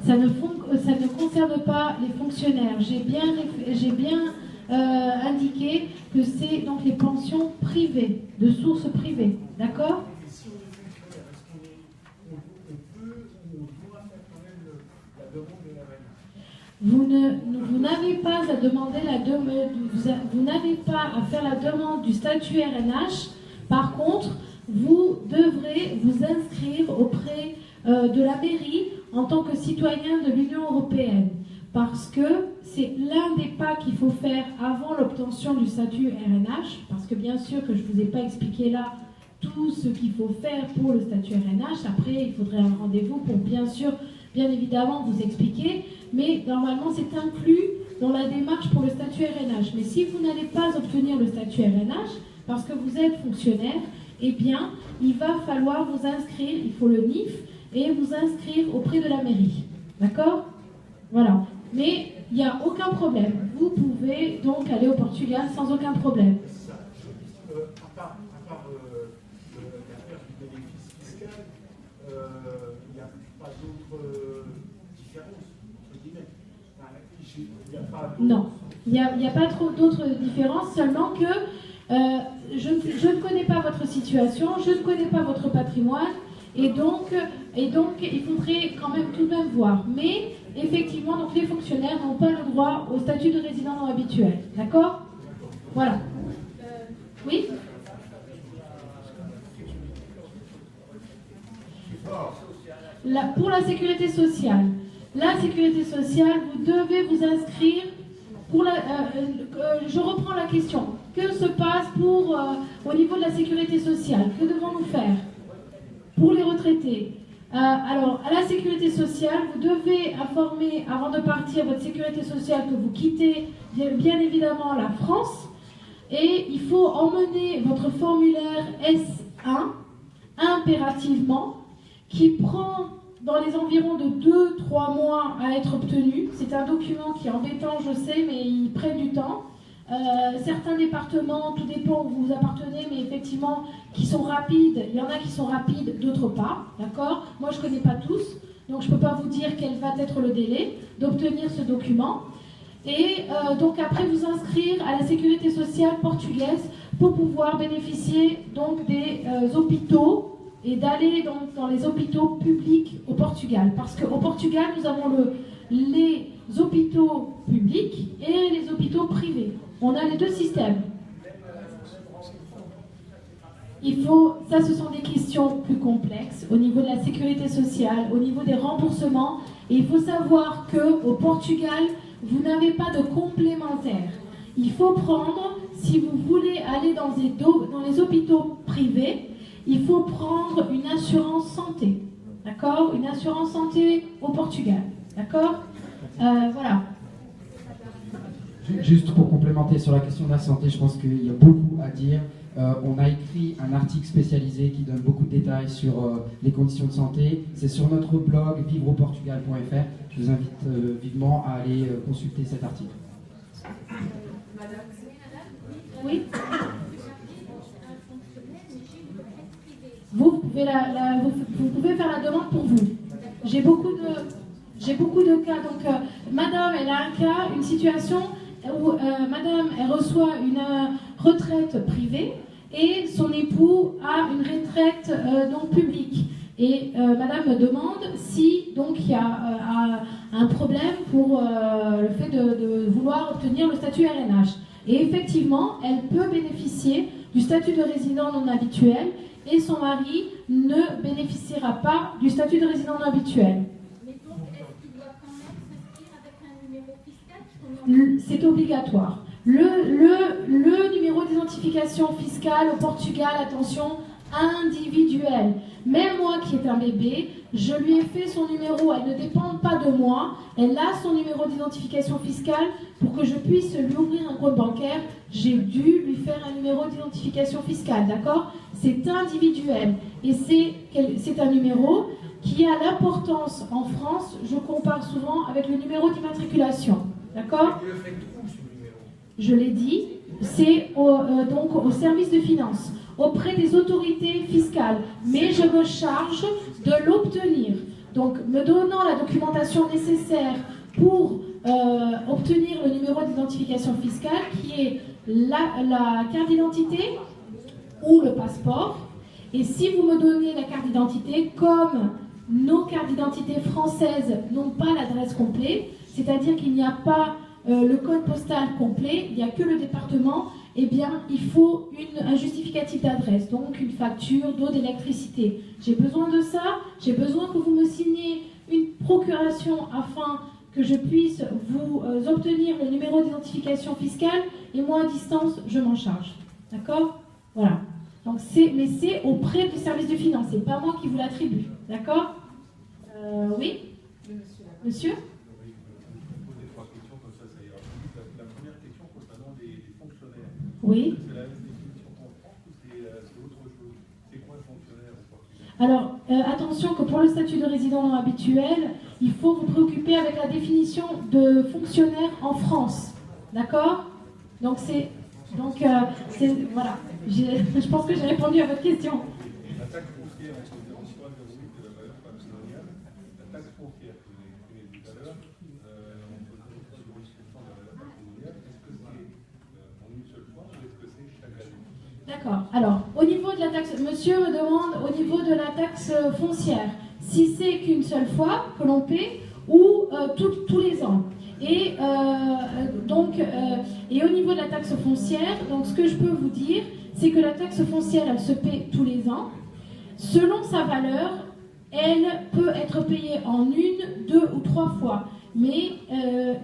ça ne concerne pas les fonctionnaires. J'ai bien indiqué que c'est donc les pensions privées, de sources privées. D'accord? Et si on est fonctionnaire, est-ce qu'on peut ou on doit faire quand même la demande de la RNH? Vous n'avez pas à demander vous n'avez pas à faire la demande du statut RNH. Par contre, vous devrez vous inscrire auprès de la mairie en tant que citoyen de l'Union européenne. Parce que c'est l'un des pas qu'il faut faire avant l'obtention du statut RNH. Parce que bien sûr que je ne vous ai pas expliqué là tout ce qu'il faut faire pour le statut RNH. Après, il faudrait un rendez-vous pour bien évidemment vous expliquer. Mais normalement, c'est inclus dans la démarche pour le statut RNH. Mais si vous n'allez pas obtenir le statut RNH, parce que vous êtes fonctionnaire, eh bien, il va falloir vous inscrire, il faut le NIF, et vous inscrire auprès de la mairie. D'accord? Voilà. Mais il n'y a aucun problème. Vous pouvez donc aller au Portugal sans aucun problème. À part l'affaire du bénéfice fiscal, il n'y a pas d'autres différences, entre guillemets. Non, il n'y a pas trop d'autres différences, seulement que je ne connais pas votre situation, je ne connais pas votre patrimoine, et donc il faudrait quand même tout de même voir. Mais effectivement, donc les fonctionnaires n'ont pas le droit au statut de résident non habituel. D'accord? Voilà. Oui? Pour la sécurité sociale. La sécurité sociale, vous devez vous inscrire pour je reprends la question. Que se passe au niveau de la sécurité sociale? Que devons-nous faire pour les retraités? Alors, à la sécurité sociale, vous devez informer avant de partir votre sécurité sociale que vous quittez bien évidemment la France. Et il faut emmener votre formulaire S1 impérativement, qui prend dans les environs de 2-3 mois à être obtenu. C'est un document qui est embêtant, je sais, mais il prend du temps. Certains départements, tout dépend où vous appartenez, mais effectivement, qui sont rapides, il y en a qui sont rapides, d'autres pas, d'accord? Moi, je ne connais pas tous, donc je ne peux pas vous dire quel va être le délai d'obtenir ce document. Et donc après, vous inscrire à la sécurité sociale portugaise pour pouvoir bénéficier donc des hôpitaux et d'aller dans les hôpitaux publics au Portugal. Parce qu'au Portugal, nous avons les hôpitaux publics et les hôpitaux privés. On a les deux systèmes. Ça, ce sont des questions plus complexes au niveau de la sécurité sociale, au niveau des remboursements. Et il faut savoir qu'au Portugal, vous n'avez pas de complémentaire. Il faut prendre, si vous voulez aller dans les hôpitaux privés, il faut prendre une assurance santé. D'accord? Une assurance santé au Portugal. D'accord? Voilà. Juste pour complémenter sur la question de la santé, je pense qu'il y a beaucoup à dire. On a écrit un article spécialisé qui donne beaucoup de détails sur les conditions de santé. C'est sur notre blog vivreauportugal.fr. Je vous invite vivement à aller consulter cet article. Oui. Vous pouvez faire la demande pour vous. J'ai beaucoup de cas. Donc, madame, elle a un cas, une situation où madame, elle reçoit une retraite privée et son époux a une retraite donc publique. Et madame me demande si donc il y a un problème pour le fait de vouloir obtenir le statut RNH. Et effectivement, elle peut bénéficier du statut de résident non habituel et son mari ne bénéficiera pas du statut de résident non habituel. Mais donc, est-ce qu'il doit quand même s'inscrire avec un numéro fiscal? C'est obligatoire. Le numéro d'identification fiscale au Portugal, attention, individuel. Même moi qui est un bébé, je lui ai fait son numéro, elle ne dépend pas de moi, elle a son numéro d'identification fiscale pour que je puisse lui ouvrir un compte bancaire, j'ai dû lui faire un numéro d'identification fiscale, d'accord? C'est individuel et c'est un numéro qui a l'importance en France, je compare souvent avec le numéro d'immatriculation, d'accord? Vous le faites où ce numéro? Je l'ai dit, c'est donc au service de finances, auprès des autorités fiscales, mais je me charge de l'obtenir. Donc, me donnant la documentation nécessaire pour obtenir le numéro d'identification fiscale, qui est la carte d'identité ou le passeport. Et si vous me donnez la carte d'identité, comme nos cartes d'identité françaises n'ont pas l'adresse complète, c'est-à-dire qu'il n'y a pas le code postal complet, il n'y a que le département, eh bien, il faut un justificatif d'adresse, donc une facture d'eau, d'électricité. J'ai besoin de ça, j'ai besoin que vous me signiez une procuration afin que je puisse vous obtenir le numéro d'identification fiscale, et moi, à distance, je m'en charge. D'accord? Voilà. Donc, mais c'est auprès du service de finances, c'est pas moi qui vous l'attribue. D'accord? Oui? Monsieur? Oui. C'est la même définition qu'en France ou c'est autre chose? C'est quoi fonctionnaire au Portugal? Alors, attention que pour le statut de résident non habituel, il faut vous préoccuper avec la définition de fonctionnaire en France. D'accord? Donc, voilà. Je pense que j'ai répondu à votre question. La taxe foncière, on se voit de la valeur patrimoniale. La taxe foncière que vous avez exprimée tout à l'heure, on peut sur 10% de la valeur patrimoniale. Est-ce que c'est en une seule fois ou est-ce que c'est chaque année? D'accord. Alors, au niveau de la taxe, monsieur me demande au niveau de la taxe foncière, si c'est qu'une seule fois que l'on paie ou tous les ans. Et et au niveau de la taxe foncière, donc ce que je peux vous dire, c'est que la taxe foncière, elle se paie tous les ans. Selon sa valeur, elle peut être payée en 1, 2 ou 3 fois. Mais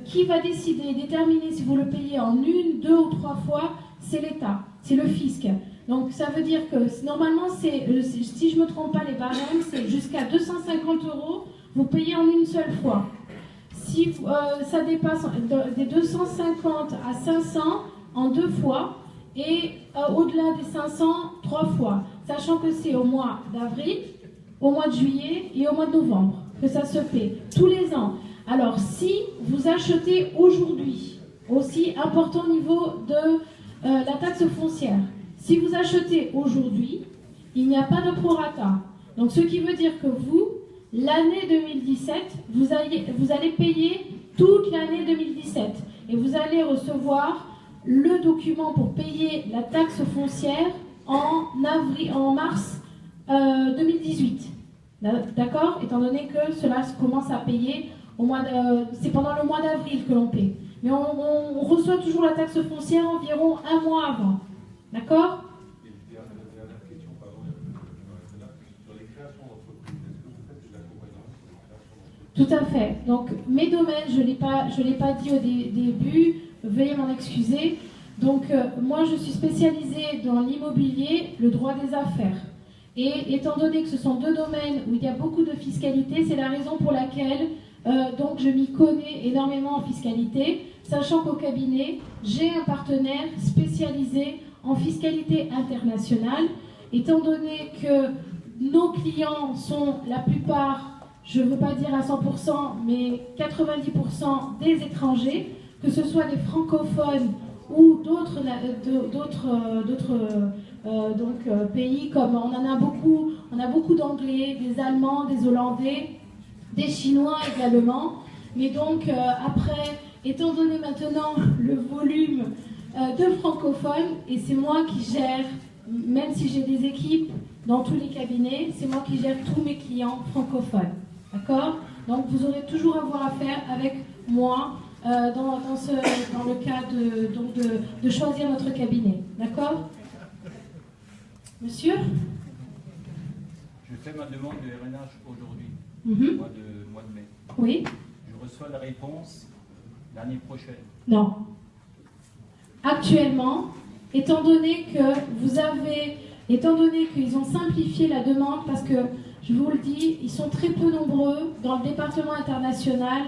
qui va déterminer si vous le payez en 1, 2 ou 3 fois, c'est l'État, c'est le fisc. Donc ça veut dire que normalement, si je ne me trompe pas, les barèmes, c'est jusqu'à 250 €, vous payez en une seule fois. Si ça dépasse des 250 à 500 en 2 fois, et au-delà des 500, 3 fois, sachant que c'est au mois d'avril, au mois de juillet et au mois de novembre que ça se fait, tous les ans. Alors si vous achetez aujourd'hui, aussi important au niveau de la taxe foncière, si vous achetez aujourd'hui, il n'y a pas de prorata. Donc ce qui veut dire que vous, l'année 2017, vous allez payer toute l'année 2017 et vous allez recevoir le document pour payer la taxe foncière en mars 2018. D'accord? Étant donné que cela commence à payer c'est pendant le mois d'avril que l'on paie. Mais on reçoit toujours la taxe foncière environ 1 mois avant. D'accord? Tout à fait. Donc, mes domaines, je ne l'ai pas dit au début, veuillez m'en excuser. Donc, moi, je suis spécialisée dans l'immobilier, le droit des affaires. Et étant donné que ce sont 2 domaines où il y a beaucoup de fiscalité, c'est la raison pour laquelle donc je m'y connais énormément en fiscalité, sachant qu'au cabinet, j'ai un partenaire spécialisé en fiscalité internationale, étant donné que nos clients sont la plupart, je ne veux pas dire à 100%, mais 90% des étrangers, que ce soit des francophones ou d'autres pays, comme on a beaucoup d'anglais, des allemands, des hollandais, des chinois également. Mais donc après, étant donné maintenant le volume de francophones, et c'est moi qui gère, même si j'ai des équipes dans tous les cabinets, c'est moi qui gère tous mes clients francophones. D'accord? Donc vous aurez toujours à avoir affaire avec moi dans le cas de choisir notre cabinet. D'accord? Monsieur? Je fais ma demande de RNH aujourd'hui, mois de mai. Oui. Je reçois la réponse l'année prochaine. Non. Actuellement, étant donné qu'ils ont simplifié la demande, parce que, je vous le dis, ils sont très peu nombreux dans le département international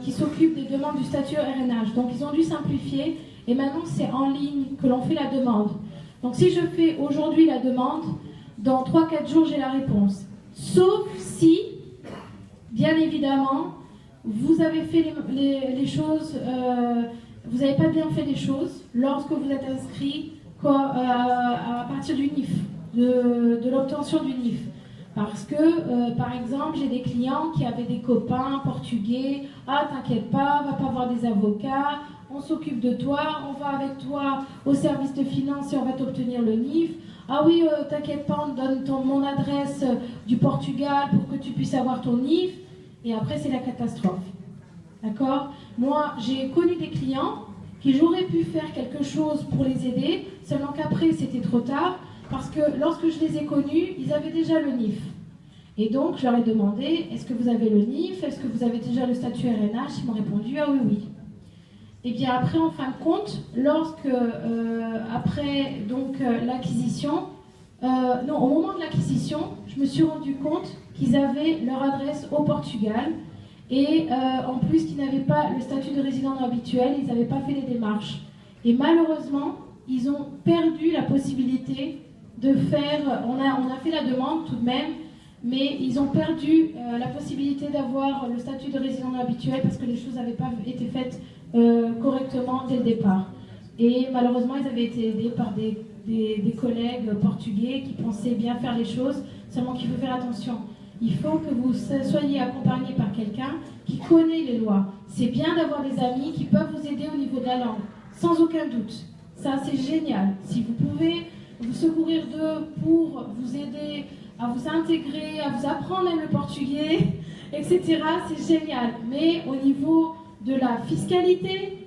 qui s'occupe des demandes du statut RNH. Donc ils ont dû simplifier, et maintenant c'est en ligne que l'on fait la demande. Donc si je fais aujourd'hui la demande, dans 3-4 jours j'ai la réponse. Sauf si, bien évidemment, vous avez fait les choses, vous n'avez pas bien fait les choses lorsque vous êtes inscrit à partir du NIF, de l'obtention du NIF. Parce que, par exemple, j'ai des clients qui avaient des copains portugais. Ah, t'inquiète pas, on va pas voir des avocats, on s'occupe de toi, on va avec toi au service de finance et on va t'obtenir le NIF. Ah oui, t'inquiète pas, on te donne mon adresse du Portugal pour que tu puisses avoir ton NIF. Et après, c'est la catastrophe. D'accord? Moi, j'ai connu des clients qui j'aurais pu faire quelque chose pour les aider, seulement qu'après, c'était trop tard. Parce que lorsque je les ai connus, ils avaient déjà le NIF. Et donc, je leur ai demandé, est-ce que vous avez le NIF? Est-ce que vous avez déjà le statut RNH? Ils m'ont répondu, ah oui, oui. Et bien après, en fin de compte, après l'acquisition, au moment de l'acquisition, je me suis rendu compte qu'ils avaient leur adresse au Portugal et en plus qu'ils n'avaient pas le statut de résident habituel, ils n'avaient pas fait les démarches. Et malheureusement, ils ont perdu la possibilité de faire, on a fait la demande tout de même, mais ils ont perdu la possibilité d'avoir le statut de résident habituel parce que les choses n'avaient pas été faites correctement dès le départ. Et malheureusement, ils avaient été aidés par des collègues portugais qui pensaient bien faire les choses, seulement qu'il faut faire attention. Il faut que vous soyez accompagné par quelqu'un qui connaît les lois. C'est bien d'avoir des amis qui peuvent vous aider au niveau de la langue, sans aucun doute. Ça, c'est génial. Si vous pouvez vous secourir d'eux pour vous aider à vous intégrer, à vous apprendre même le portugais, etc., c'est génial. Mais au niveau de la fiscalité,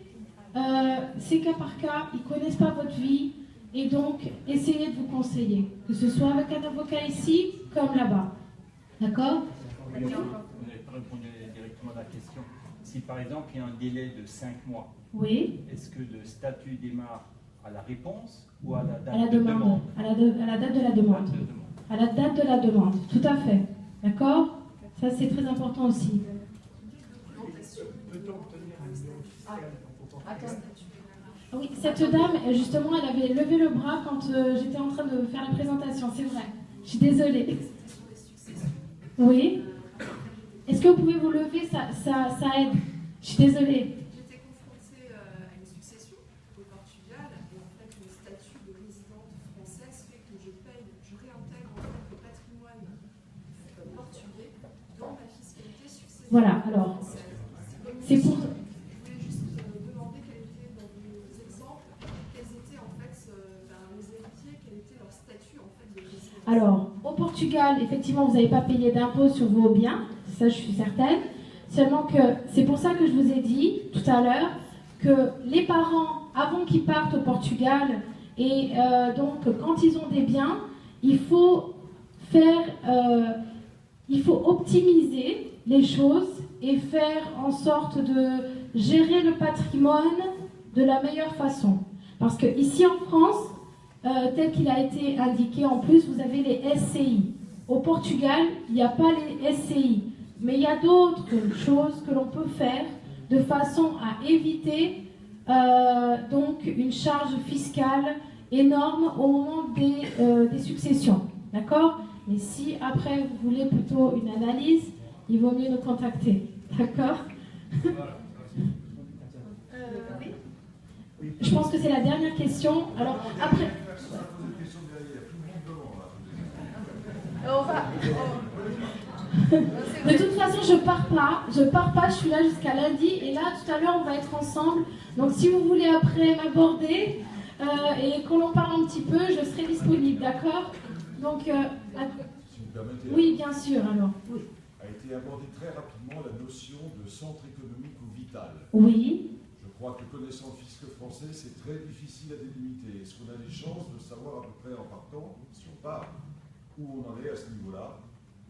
c'est cas par cas, ils ne connaissent pas votre vie, et donc essayez de vous conseiller, que ce soit avec un avocat ici, comme là-bas. D'accord? Vous n'avez pas répondu directement à la question. Si par exemple il y a un délai de 5 mois, oui. Est-ce que le statut démarre à la réponse ou à la date à la demande. À la date de la demande. À la date de la demande, tout à fait. D'accord? Ça, c'est très important aussi. Peut-on obtenir un numéro fiscal au Portugal? Oui, cette dame, justement, elle avait levé le bras quand j'étais en train de faire la présentation, c'est vrai. Je suis désolée. Oui. Est-ce que vous pouvez vous lever? Ça aide. Je suis désolée. J'étais confrontée à une succession au Portugal et en fait le statut de résidente française fait que je réintègre en fait le patrimoine portugais dans ma fiscalité successorale. Voilà, alors. C'est pour. Je voulais juste demander quels étaient dans vos exemples, quels étaient en fait les héritiers, quel était leur statut en fait de résidence. Alors, au Portugal, effectivement, vous n'avez pas payé d'impôts sur vos biens, ça je suis certaine. Seulement que c'est pour ça que je vous ai dit tout à l'heure que les parents, avant qu'ils partent au Portugal, et donc quand ils ont des biens, il faut optimiser les choses et faire en sorte de gérer le patrimoine de la meilleure façon. Parce que ici en France, tel qu'il a été indiqué, en plus, vous avez les SCI. Au Portugal, il n'y a pas les SCI. Mais il y a d'autres choses que l'on peut faire de façon à éviter donc une charge fiscale énorme au moment des successions. D'accord? Mais si après vous voulez plutôt une analyse, il vaut mieux nous contacter. D'accord? Oui. Je pense que c'est la dernière question. Alors après. De toute façon, je pars pas, je suis là jusqu'à lundi et là tout à l'heure on va être ensemble. Donc si vous voulez après m'aborder et qu'on en parle un petit peu, je serai disponible, d'accord? Donc si vous permettez, oui, bien sûr. Alors oui. A été abordée très rapidement la notion de centre économique ou vital. Oui. Je crois que connaissant le fisc français, c'est très difficile à délimiter. Est-ce qu'on a des chances de savoir à peu près en partant, si on part, où on en est à ce niveau-là?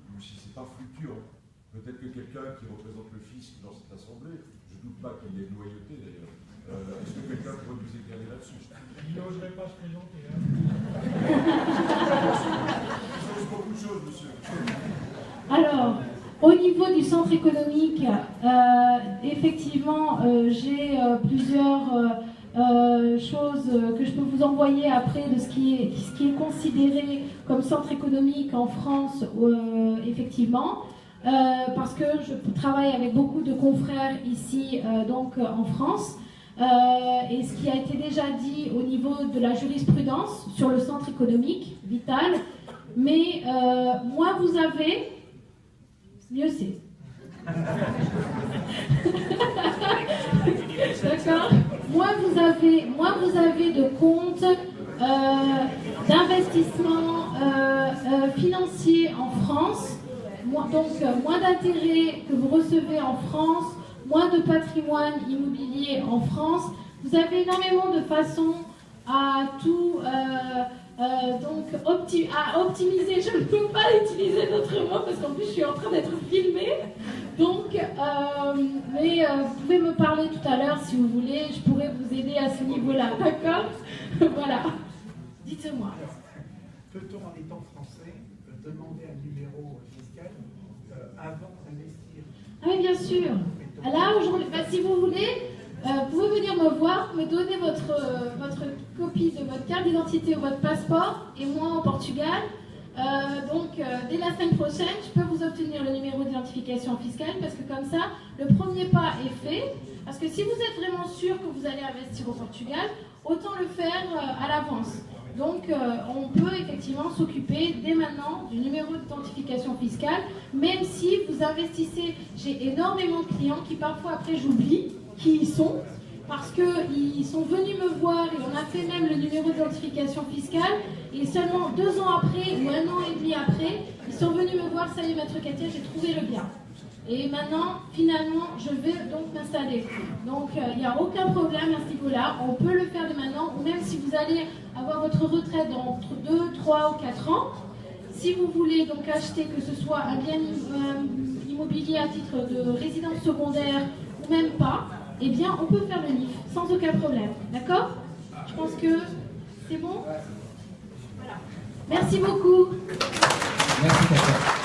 Ou si c'est pas fluctuant. Peut-être que quelqu'un qui représente le fisc dans cette assemblée, je ne doute pas qu'il y ait une loyauté d'ailleurs, est-ce que quelqu'un pourrait nous éclairer là-dessus? Il n'oserait pas se présenter. Ça pose beaucoup de choses, monsieur. Alors, au niveau du centre économique, effectivement, j'ai plusieurs choses que je peux vous envoyer après de ce qui est considéré comme centre économique en France, effectivement, parce que je travaille avec beaucoup de confrères ici donc en France, et ce qui a été déjà dit au niveau de la jurisprudence sur le centre économique vital, mais moins vous avez, mieux c'est. D'accord? Moins vous avez de comptes d'investissement financier en France, donc moins d'intérêts que vous recevez en France, moins de patrimoine immobilier en France. Vous avez énormément de façons à tout à optimiser. Je ne peux pas utiliser d'autres mots parce qu'en plus je suis en train d'être filmée. Donc, mais vous pouvez me parler tout à l'heure si vous voulez, je pourrais vous aider à ce niveau-là, d'accord? Voilà. Dites-moi. Peut-on, en étant français, demander un numéro fiscal avant d'investir? Ah oui, bien sûr. Là, aujourd'hui, si vous voulez, vous pouvez venir me voir, me donner votre copie de votre carte d'identité ou votre passeport, et moi au Portugal. Dès la semaine prochaine, je peux vous obtenir le numéro d'identification fiscale parce que comme ça, le premier pas est fait. Parce que si vous êtes vraiment sûr que vous allez investir au Portugal, autant le faire à l'avance. Donc, on peut effectivement s'occuper dès maintenant du numéro d'identification fiscale, même si vous investissez. J'ai énormément de clients qui parfois après j'oublie qui ils sont, parce qu'ils sont venus me voir et on a fait même le numéro d'identification fiscale et seulement 2 ans après ou 1 an et demi après, ils sont venus me voir, ça y est maître Katia, j'ai trouvé le bien. Et maintenant, finalement, je vais donc m'installer. Donc, il n'y a aucun problème à ce niveau-là, on peut le faire dès maintenant, ou même si vous allez avoir votre retraite dans entre 2, 3 ou 4 ans, si vous voulez donc acheter que ce soit un bien immobilier à titre de résidence secondaire ou même pas, eh bien, on peut faire le NIF sans aucun problème. D'accord? Je pense que c'est bon. Voilà. Merci beaucoup. Merci, Katia.